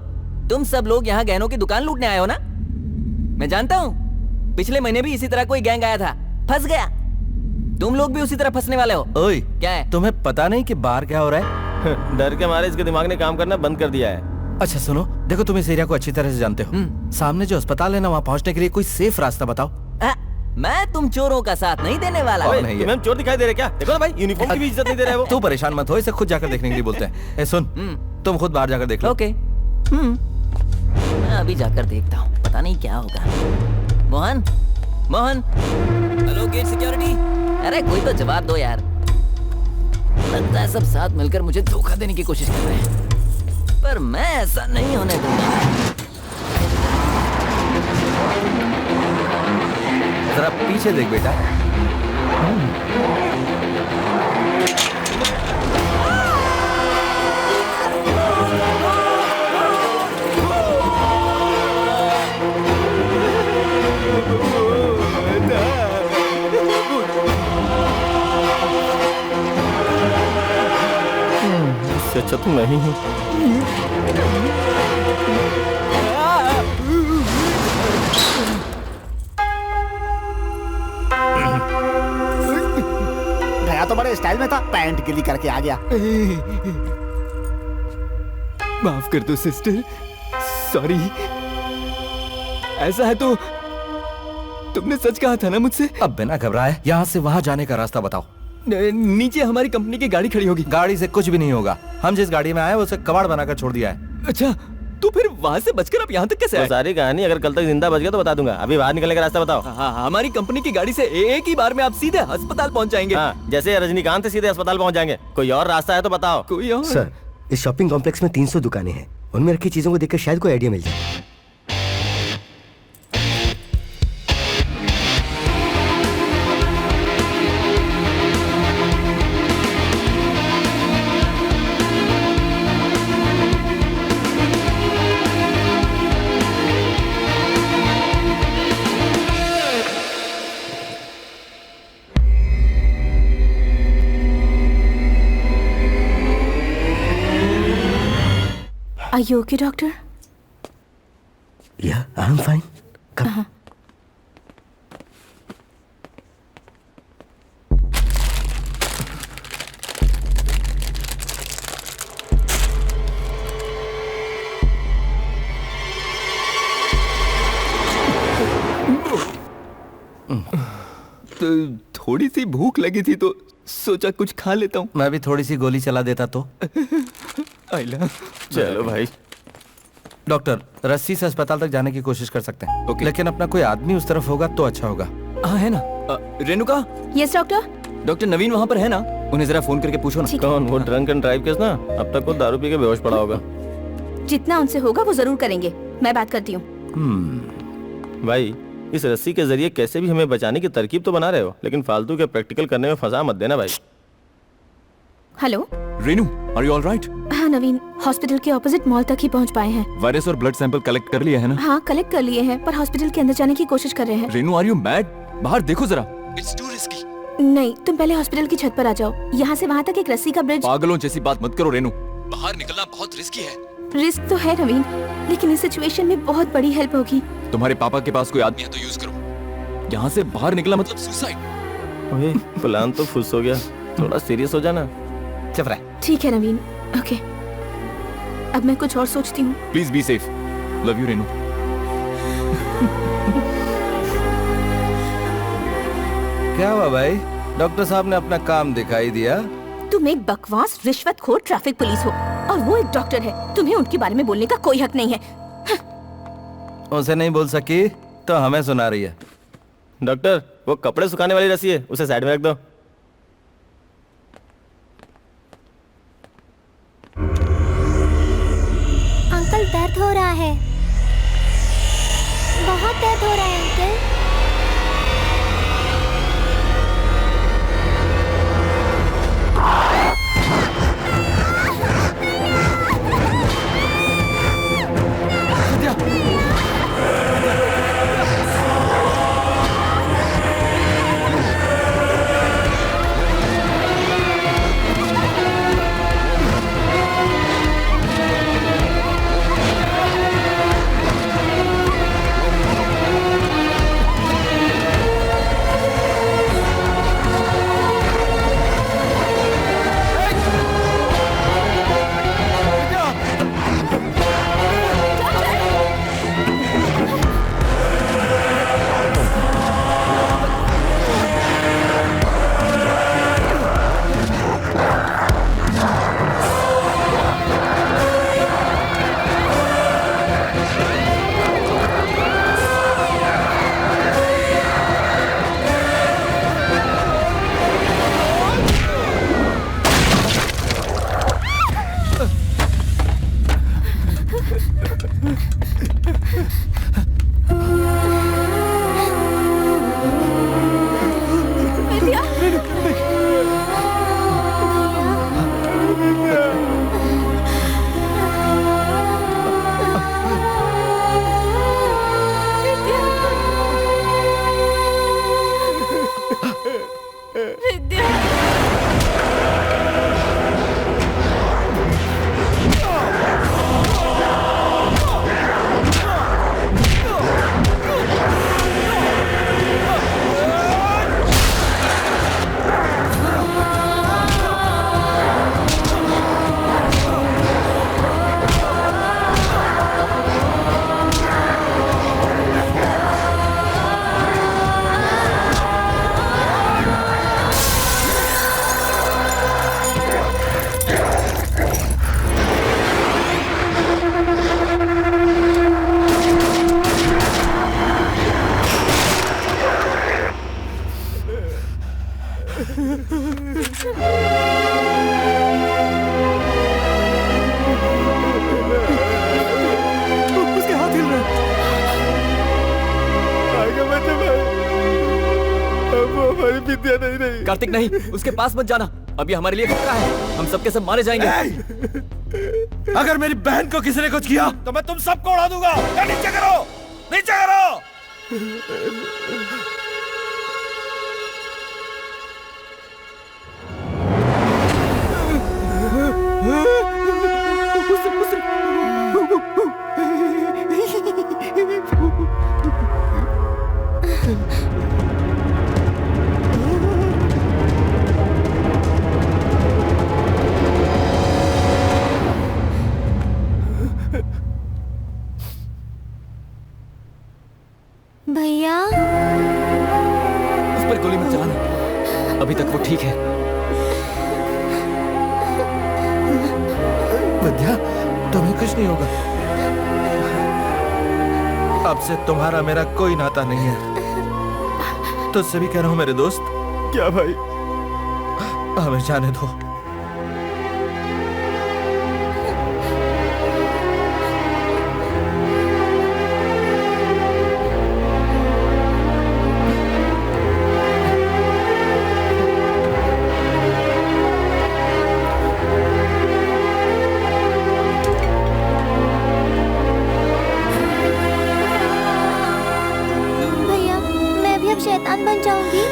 तुम सब लोग यहाँ गहनों की दुकान लूटने आए हो ना? मैं जानता हूँ, पिछले महीने भी इसी तरह कोई गैंग आया था, फंस गया। तुम लोग भी उसी तरह फंसने वाले हो। ओए, क्या है? तुम्हें पता नहीं कि बाहर क्या हो रहा है? डर के मारे इसके दिमाग ने काम करना बंद कर दिया है। अच्छा सुनो, देखो तुम इस एरिया को अच्छी तरह से जानते हो। सामने जो अस्पताल है ना, वहाँ पहुँचने के लिए कोई सेफ रास्ता बताओ। मैं तुम चोरों का साथ नहीं देने वाला। तुम्हें चोर दिखाई दे रहे क्या? देखो ना भाई, यूनिफॉर्म की भी इज्जत नहीं दे रहे वो। तू परेशान मत हो, इसे खुद जाकर देखने के लिए बोलते हैं। सुन, तुम खुद बाहर जाकर देख लो। ओके। मैं अभी जाकर देखता हूँ, पता नहीं क्या होगा। Mohan, Mohan, hello gate security. अरे कोई तो जवाब दो यार। लगता है सब साथ मिलकर मुझे धोखा देने की कोशिश कर रहे हैं, पर मैं ऐसा नहीं होने दूंगा। जरा पीछे देख बेटा। अच्छा तो मैं ही हूँ। गया तो बड़े स्टाइल में था, पैंट गिली करके आ गया। माफ कर दो सिस्टर, सॉरी। ऐसा है तो तुमने सच कहा था ना मुझसे? अब बिना घबराए यहाँ से वहाँ जाने का रास्ता बताओ। नीचे हमारी कंपनी की गाड़ी खड़ी होगी। गाड़ी से कुछ भी नहीं होगा। हम जिस गाड़ी में आए उसे कबाड़ बनाकर छोड़ दिया है। अच्छा, तो फिर वहाँ से बचकर आप यहाँ तक कैसे आए? सारी कहानी अगर कल तक जिंदा बच गया तो बता दूंगा। अभी बाहर निकलने का रास्ता बताओ। हाँ, हमारी कंपनी की गाड़ी से एक ही बार में आप सीधे अस्पताल पहुँच जाएंगे। हाँ, जैसे रजनीकांत से सीधे अस्पताल पहुँच जाएंगे। कोई और रास्ता है तो बताओ। कोई और? सर, इस शॉपिंग कॉम्प्लेक्स में 300 दुकानें हैं। उनमें रखी चीजों को देखकर शायद कोई आइडिया मिल जाए। Are you okay, doctor? Yeah, I'm fine. Come. तो थोड़ी सी भूख लगी थी तो सोचा कुछ खा लेता हूँ। मैं भी थोड़ी सी गोली चला देता तो। आइला। चलो भाई। डॉक्टर, रस्सी से अस्पताल तक जाने की कोशिश कर सकते हैं। ओके। लेकिन अपना कोई आदमी उस तरफ होगा तो अच्छा होगा। हाँ है ना। Renuka. Yes doctor. Doctor Naveen वहाँ पर है ना? उन्हें जरा फोन करके पूछो ना। कौन? वो ड्रंक एंड ड्राइव केस ना? अब तक वो दारू पी के बेहोश पड़ा होगा। जितना उनसे होगा वो जरूर करेंगे। मैं बात करती हूँ। भाई, इस रस्सी के जरिए कैसे भी हमें बचाने की तरकीब तो बना रहे हो, लेकिन फालतू के प्रैक्टिकल करने में फंसा मत देना भाई। Hello Renu, are you all right? हाँ नवीन, हॉस्पिटल के ऑपोजिट मॉल तक ही पहुँच पाए हैं। वायरस और ब्लड सैंपल कलेक्ट कर लिया है ना? हाँ, कलेक्ट कर लिए हैं, पर हॉस्पिटल के अंदर जाने की कोशिश कर रहे हैं। Renu, are you mad? बाहर देखो जरा। It's too risky. नहीं, तुम पहले हॉस्पिटल की छत पर आ जाओ। यहाँ से वहाँ तक एक रस्सी का ब्रिज। पागलों जैसी बात मत करो रेनू। बाहर निकलना बहुत रिस्की है। रिस्क तो है नवीन, लेकिन इस सिचुएशन में बहुत बड़ी हेल्प होगी। तुम्हारे पापा के पास कोई आदमी है तो यूज करो। यहाँ से बाहर निकला मतलब सुसाइड। ओए, प्लान तो फुस हो गया। थोड़ा सीरियस हो जाना। चुप रह। ठीक है नवीन, ओके। अब मैं कुछ और सोचती हूँ। Please be safe. Love you Renu. क्या हुआ भाई? डॉक्टर साहब ने अपना काम दिखाई दिया। तुम एक बकवास रिश्वतखोर ट्रैफिक पुलिस हो और वो एक डॉक्टर है। तुम्हें उनके बारे में बोलने का कोई हक नहीं है। उसे नहीं बोल सकी तो हमें सुना रही है। डॉक्टर, वो कपड़े सुखाने वाली रस्सी है, उसे साइड में रख दो। अंकल, दर्द हो रहा है। बहुत दर्द हो रहा है अंकल। वो हमारी विद्या नहीं रही। कार्तिक नहीं, उसके पास मत जाना, अब ये हमारे लिए खतरा है, हम सबके सब मारे जाएंगे। अगर मेरी बहन को किसी ने कुछ किया तो मैं तुम सबको उड़ा दूंगा। नीचे करो, नीचे करो। भैया, उस पर गोली मत चलाना, अभी तक वो ठीक है। विद्या, तुम्हें कुछ नहीं होगा। अब से तुम्हारा मेरा कोई नाता नहीं है। तुझसे भी कह रहा हूं मेरे दोस्त। क्या भाई? हमें जाने दो। शैतान बन जाऊंगी।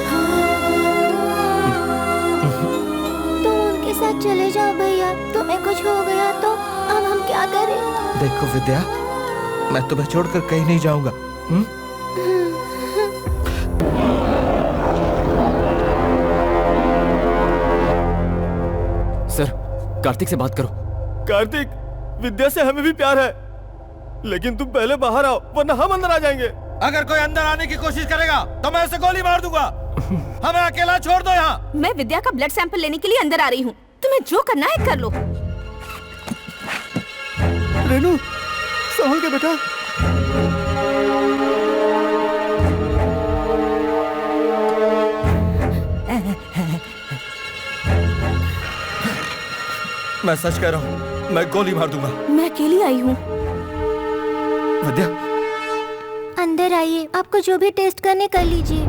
तुम उनके साथ चले जाओ भैया, तुम्हें कुछ हो गया तो अब हम क्या करें? देखो विद्या, मैं तुम्हें छोड़कर कहीं नहीं जाऊंगा। सर, कार्तिक से बात करो। कार्तिक, विद्या से हमें भी प्यार है, लेकिन तुम पहले बाहर आओ वरना हम अंदर आ जाएंगे। अगर कोई अंदर आने की कोशिश करेगा तो मैं उसे गोली मार दूंगा। हमें अकेला छोड़ दो यहाँ। मैं विद्या का ब्लड सैंपल लेने के लिए अंदर आ रही हूँ, तुम्हें जो करना है कर लो। रेनू, संभल के बेटा। मैं सच कह रहा हूँ, मैं गोली मार दूंगा। मैं अकेली आई हूँ। विद्या, अंदर आइए, आपको जो भी टेस्ट करने कर लीजिए।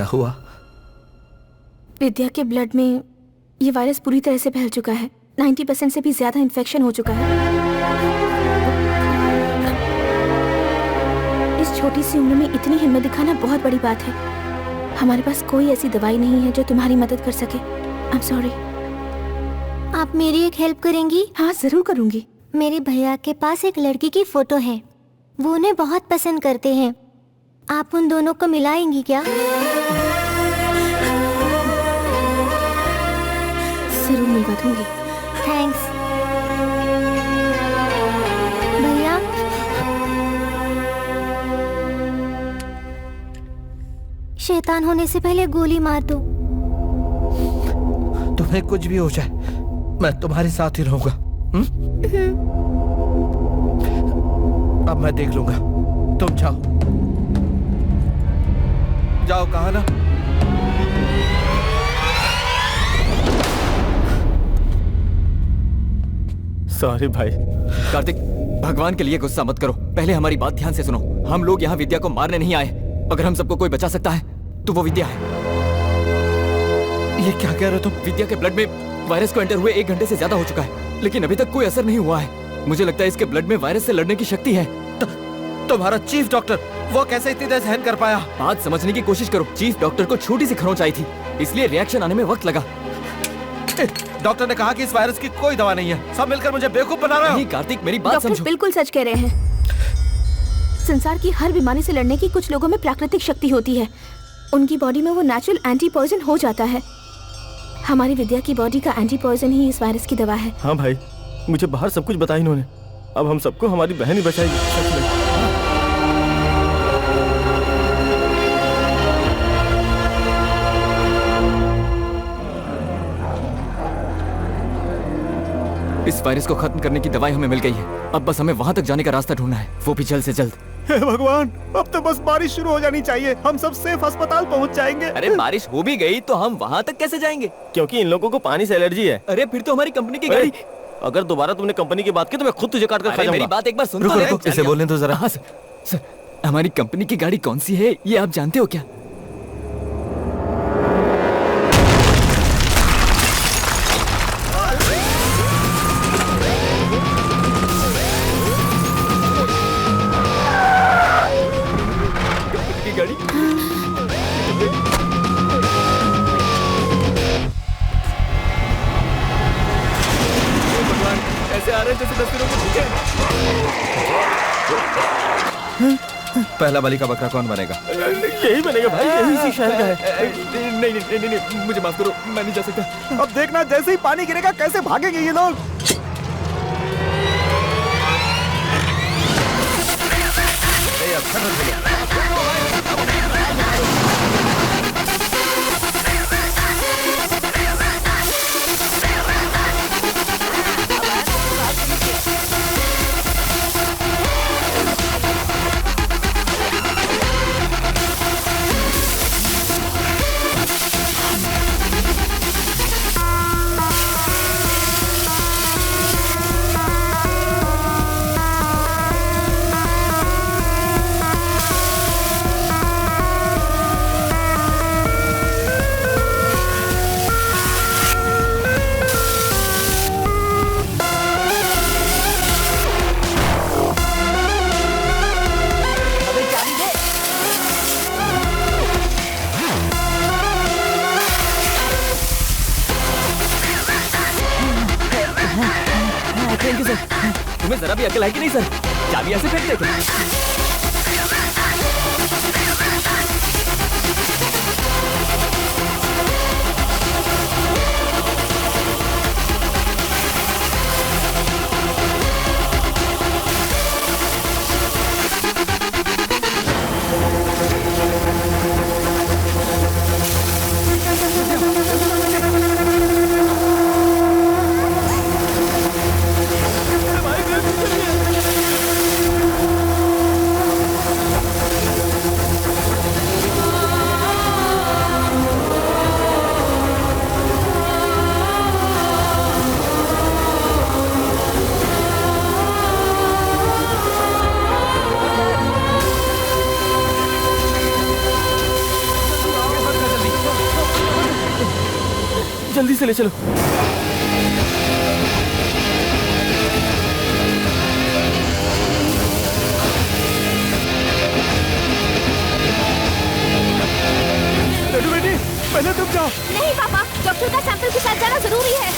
हुआ? विद्या के ब्लड में ये वायरस पूरी तरह से फैल चुका है। 90% से भी ज्यादा इन्फेक्शन हो चुका है। इस छोटी सी उम्र में इतनी हिम्मत दिखाना बहुत बड़ी बात है। हमारे पास कोई ऐसी दवाई नहीं है जो तुम्हारी मदद कर सके। I am sorry. आप मेरी एक हेल्प करेंगी? हाँ, जरूर करूंगी। मेरे भैया के पास एक लड़की की फोटो है, वो उन्हें बहुत पसंद करते हैं। आप उन दोनों को मिलाएंगी क्या? जरूर मिलवा दूंगी। थैंक्स भैया। शैतान होने से पहले गोली मार दो। तुम्हें कुछ भी हो जाए, मैं तुम्हारे साथ ही रहूंगा। अब मैं देख लूंगा, तुम जाओ। जाओ, कहा ना। सॉरी भाई। कार्तिक, भगवान के लिए गुस्सा मत करो, पहले हमारी बात ध्यान से सुनो। हम लोग यहाँ विद्या को मारने नहीं आए। अगर हम सबको कोई बचा सकता है तो वो विद्या है। ये क्या कह रहे हो तुम? विद्या के ब्लड में वायरस को एंटर हुए 1 घंटे से ज्यादा हो चुका है, लेकिन अभी तक कोई असर नहीं हुआ है। मुझे लगता है इसके ब्लड में वायरस से लड़ने की शक्ति है। तुम्हारा चीफ डॉक्टर, वो कैसे इतनी देर सहन कर पाया? बात समझने की कोशिश करो। चीफ डॉक्टर को छोटी सी खरोंच आई थी, इसलिए रिएक्शन आने में वक्त लगा। डॉक्टर ने कहा कि इस वायरस की कोई दवा नहीं है। सब मिलकर मुझे बेवकूफ बना रहे हो। नहीं कार्तिक, मेरी बात समझो। बिल्कुल सच कह रहे हैं। संसार की हर बीमारी से लड़ने की कुछ लोगों में प्राकृतिक शक्ति होती है। उनकी बॉडी में वो नेचुरल एंटी पॉइजन हो जाता है। हमारी विद्या की बॉडी का एंटी पॉइजन ही इस वायरस की दवा है। हाँ भाई, मुझे बाहर सब कुछ बताया इन्होंने। अब हम सबको हमारी बहन ही बचाएगी। सच में। इस वायरस को खत्म करने की दवाई हमें मिल गई है। अब बस हमें वहाँ तक जाने का रास्ता ढूंढना है, वो भी जल्द से जल्द। हे भगवान, अब तो बस बारिश शुरू हो जानी चाहिए, हम सब सेफ अस्पताल पहुंच जाएंगे। अरे बारिश हो भी गई तो हम वहाँ तक कैसे जाएंगे? क्योंकि इन लोगों को पानी से एलर्जी है। अरे फिर तो हमारी कंपनी की गाड़ी। अगर दोबारा तुमने कंपनी की बात की तो मैं खुद तुझे काट कर खा जाऊंगा। मेरी बात एक बार सुन रुको, तो ले। रुको, इसे बोलने दो जरा। हाँ सर, हमारी कंपनी की गाड़ी कौन सी है ये आप जानते हो क्या? पहला बलि का बकरा कौन बनेगा? यही बनेगा भाई, यही इसी शहर का है। नहीं, मुझे माफ करो, मैं नहीं जा सकता। अब देखना जैसे ही पानी गिरेगा कैसे भागेंगे ये लोग। Thank you sir. तुम्हें जरा भी अकल है कि नहीं सर? चाबी ऐसे फेंक दे क्या? जल्दी से ले चलो। लड्डू बेटी, पहले तुम जाओ। नहीं पापा, डॉक्टर का सैंपल के साथ जाना जरूरी है।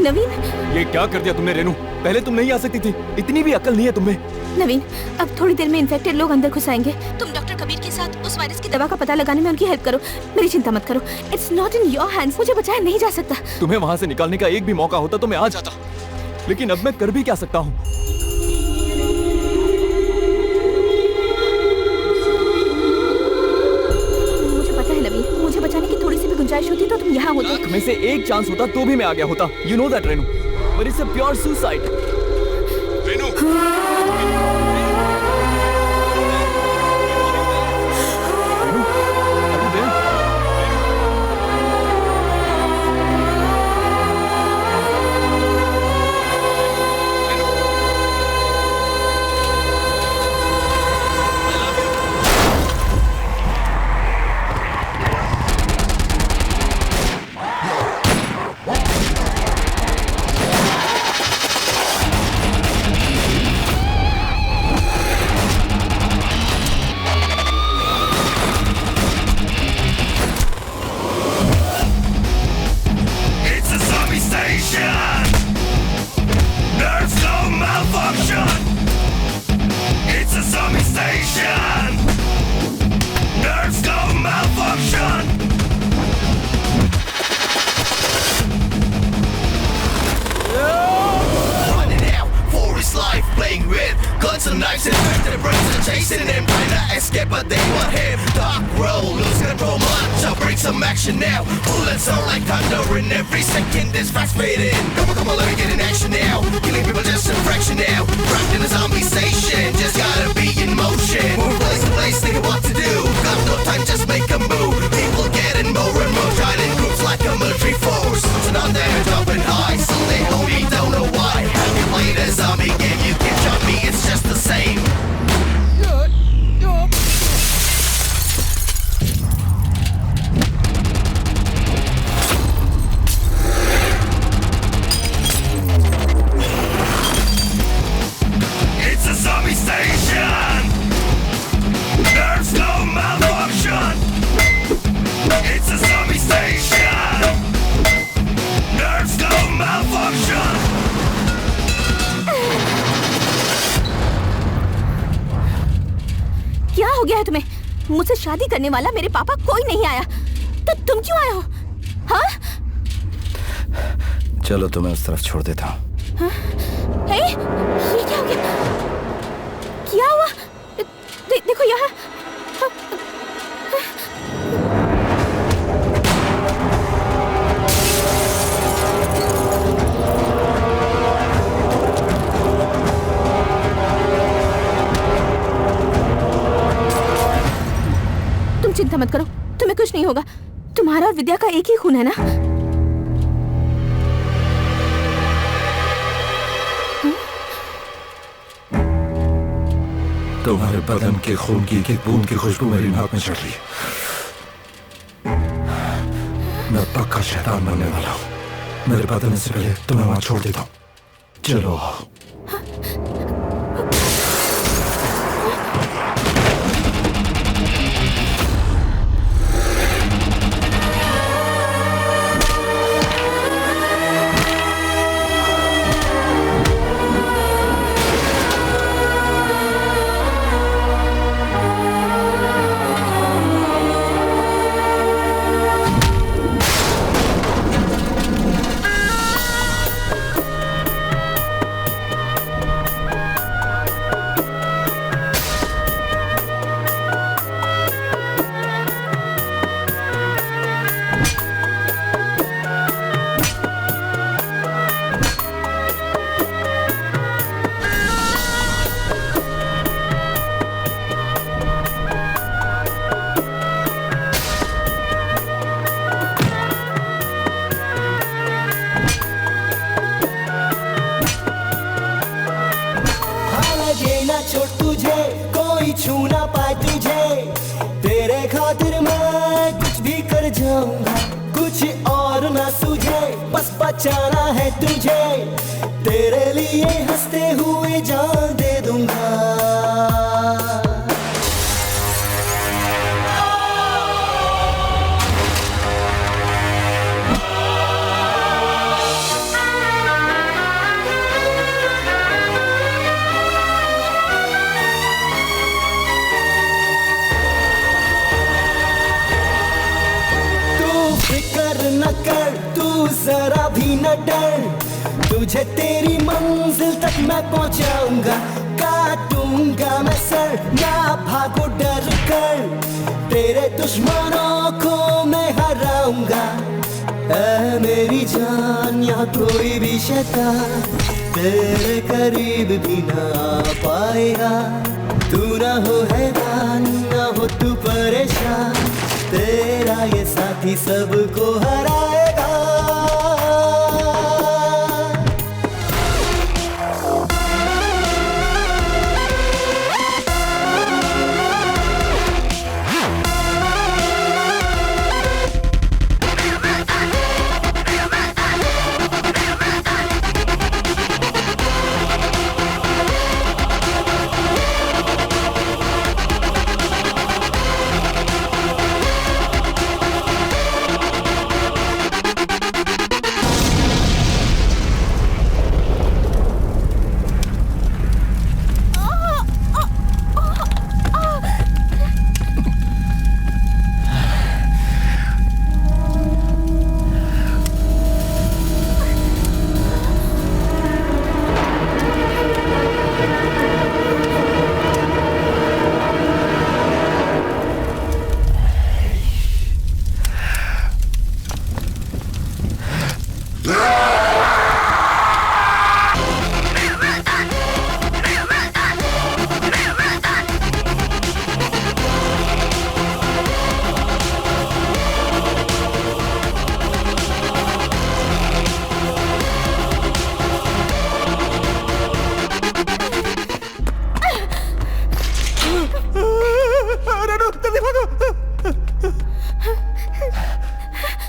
नवीन, ये क्या कर दिया तुमने रेनू? पहले तुम नहीं आ सकती थी, इतनी भी अकल नहीं है तुम्हें। नवीन, अब थोड़ी देर में इन्फेक्टेड लोग अंदर घुस आएंगे। तुम डॉक्टर कबीर के साथ उस वायरस की दवा का पता लगाने में उनकी हेल्प करो। मेरी चिंता मत करो, it's not in your hands. मुझे बचाया नहीं जा सकता। तुम्हें वहाँ से निकालने का एक भी मौका होता तो मैं आ जाता, लेकिन अब मैं कर भी क्या सकता हूँ? होती। लाख में से एक चांस होता तो भी मैं आ गया होता। You know that Renu, but it's a pure suicide. Renu, मुझसे शादी करने वाला मेरे पापा कोई नहीं आया, तो तुम क्यों आए हो? हाँ? चलो तुम्हें उस तरफ छोड़ देता हूँ। हाँ? ये क्या हो गया? क्या हुआ? देखो यहाँ। चिंता मत करो, तुम्हें कुछ नहीं होगा। तुम्हारा और विद्या का एक ही खून है ना? तुम्हारे बदन के खून की एक बूंद की खुशबू मेरी नाक में चढ़ रही है। मैं पक्का शैतान बनने वाला हूँ। मेरे बदलने से पहले तुम्हें वहां छोड़ देता हूँ। चलो। बचाना है तुझे, तेरे लिए हंसते हुए जान दे दूंगा। न कर तू जरा भी न डर, तुझे तेरी मंजिल तक मैं पहुंचाऊंगा। काटूंगा मैं सर, ना भागो डर कर, तेरे दुश्मनों को मैं हराऊंगा। ऐ मेरी जान यहाँ कोई भी शैतान तेरे करीब भी ना आ पाएगा। तू ना हो हैरान ना हो तू परेशान, तेरा ये साथी सबको हराएगा।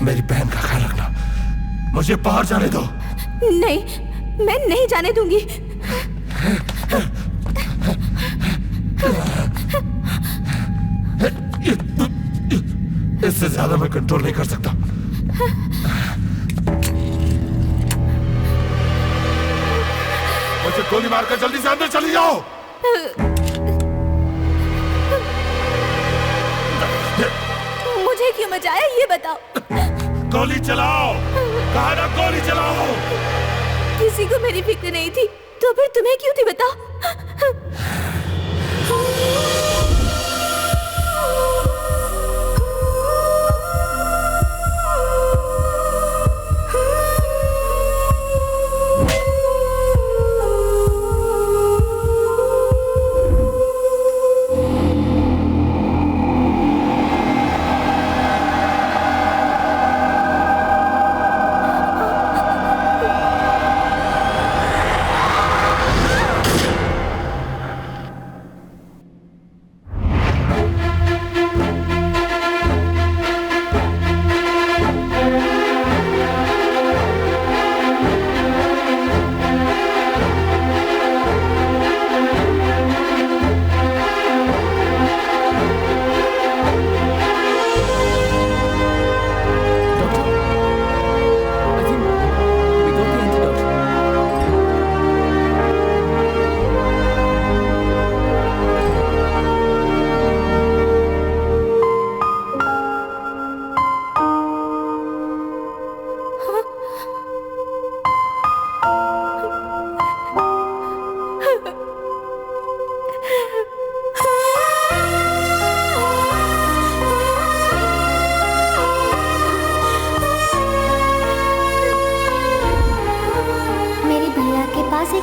मेरी बहन का ख्याल रखना, मुझे बाहर जाने दो। नहीं, मैं नहीं जाने दूंगी। इससे ज्यादा मैं कंट्रोल नहीं कर सकता। मुझे गोली मारकर जल्दी से अंदर चली जाओ। मुझे क्यों मचाया ये बताओ। गोली चलाओ, कहा ना गोली चलाओ। किसी को मेरी फिक्र नहीं थी तो फिर तुम्हें क्यों थी बताओ।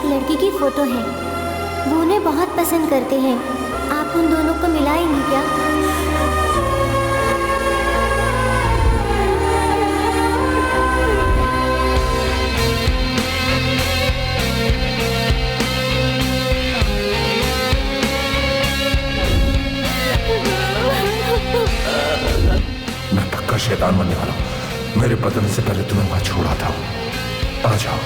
लड़की की फोटो है, वो उन्हें बहुत पसंद करते हैं। आप उन दोनों को मिलाएंगे क्या? मैं पक्का शैतान बनने वाला हूँ। मेरे बदलने से पहले तुम्हें वहां छोड़ा था। आ जाओ।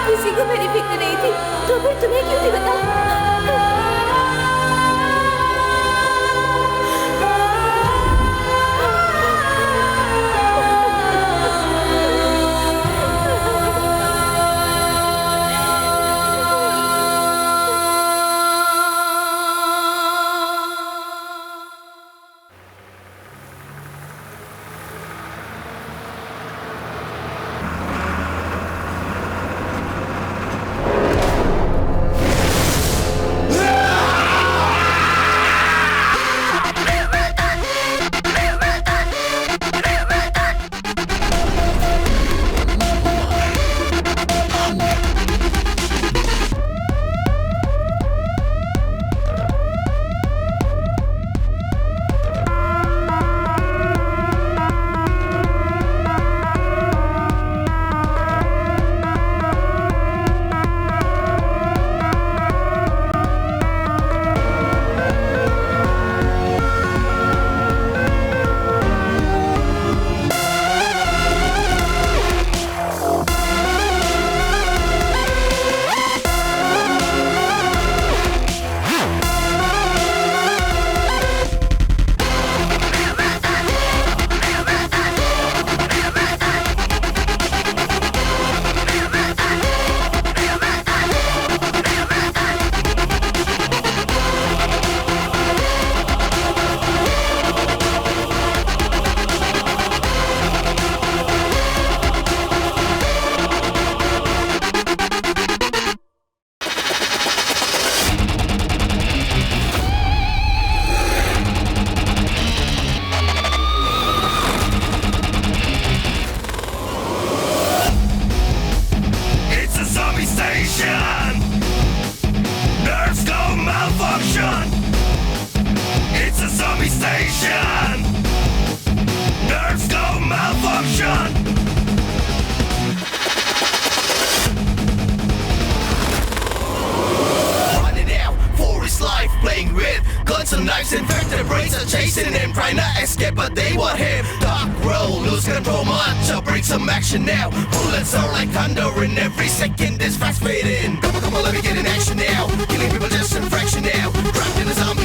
किसी को मेरी फिक्र नहीं थी तो फिर तुम्हें क्यों थी बताओ। him, trying to escape, but they want him. Dark road, lose control much, I'll bring some action now. Bullets are like thunder, and every second is fast fading. Come on, let me get in action now. Killing people just in fraction now. Trapped in a zombie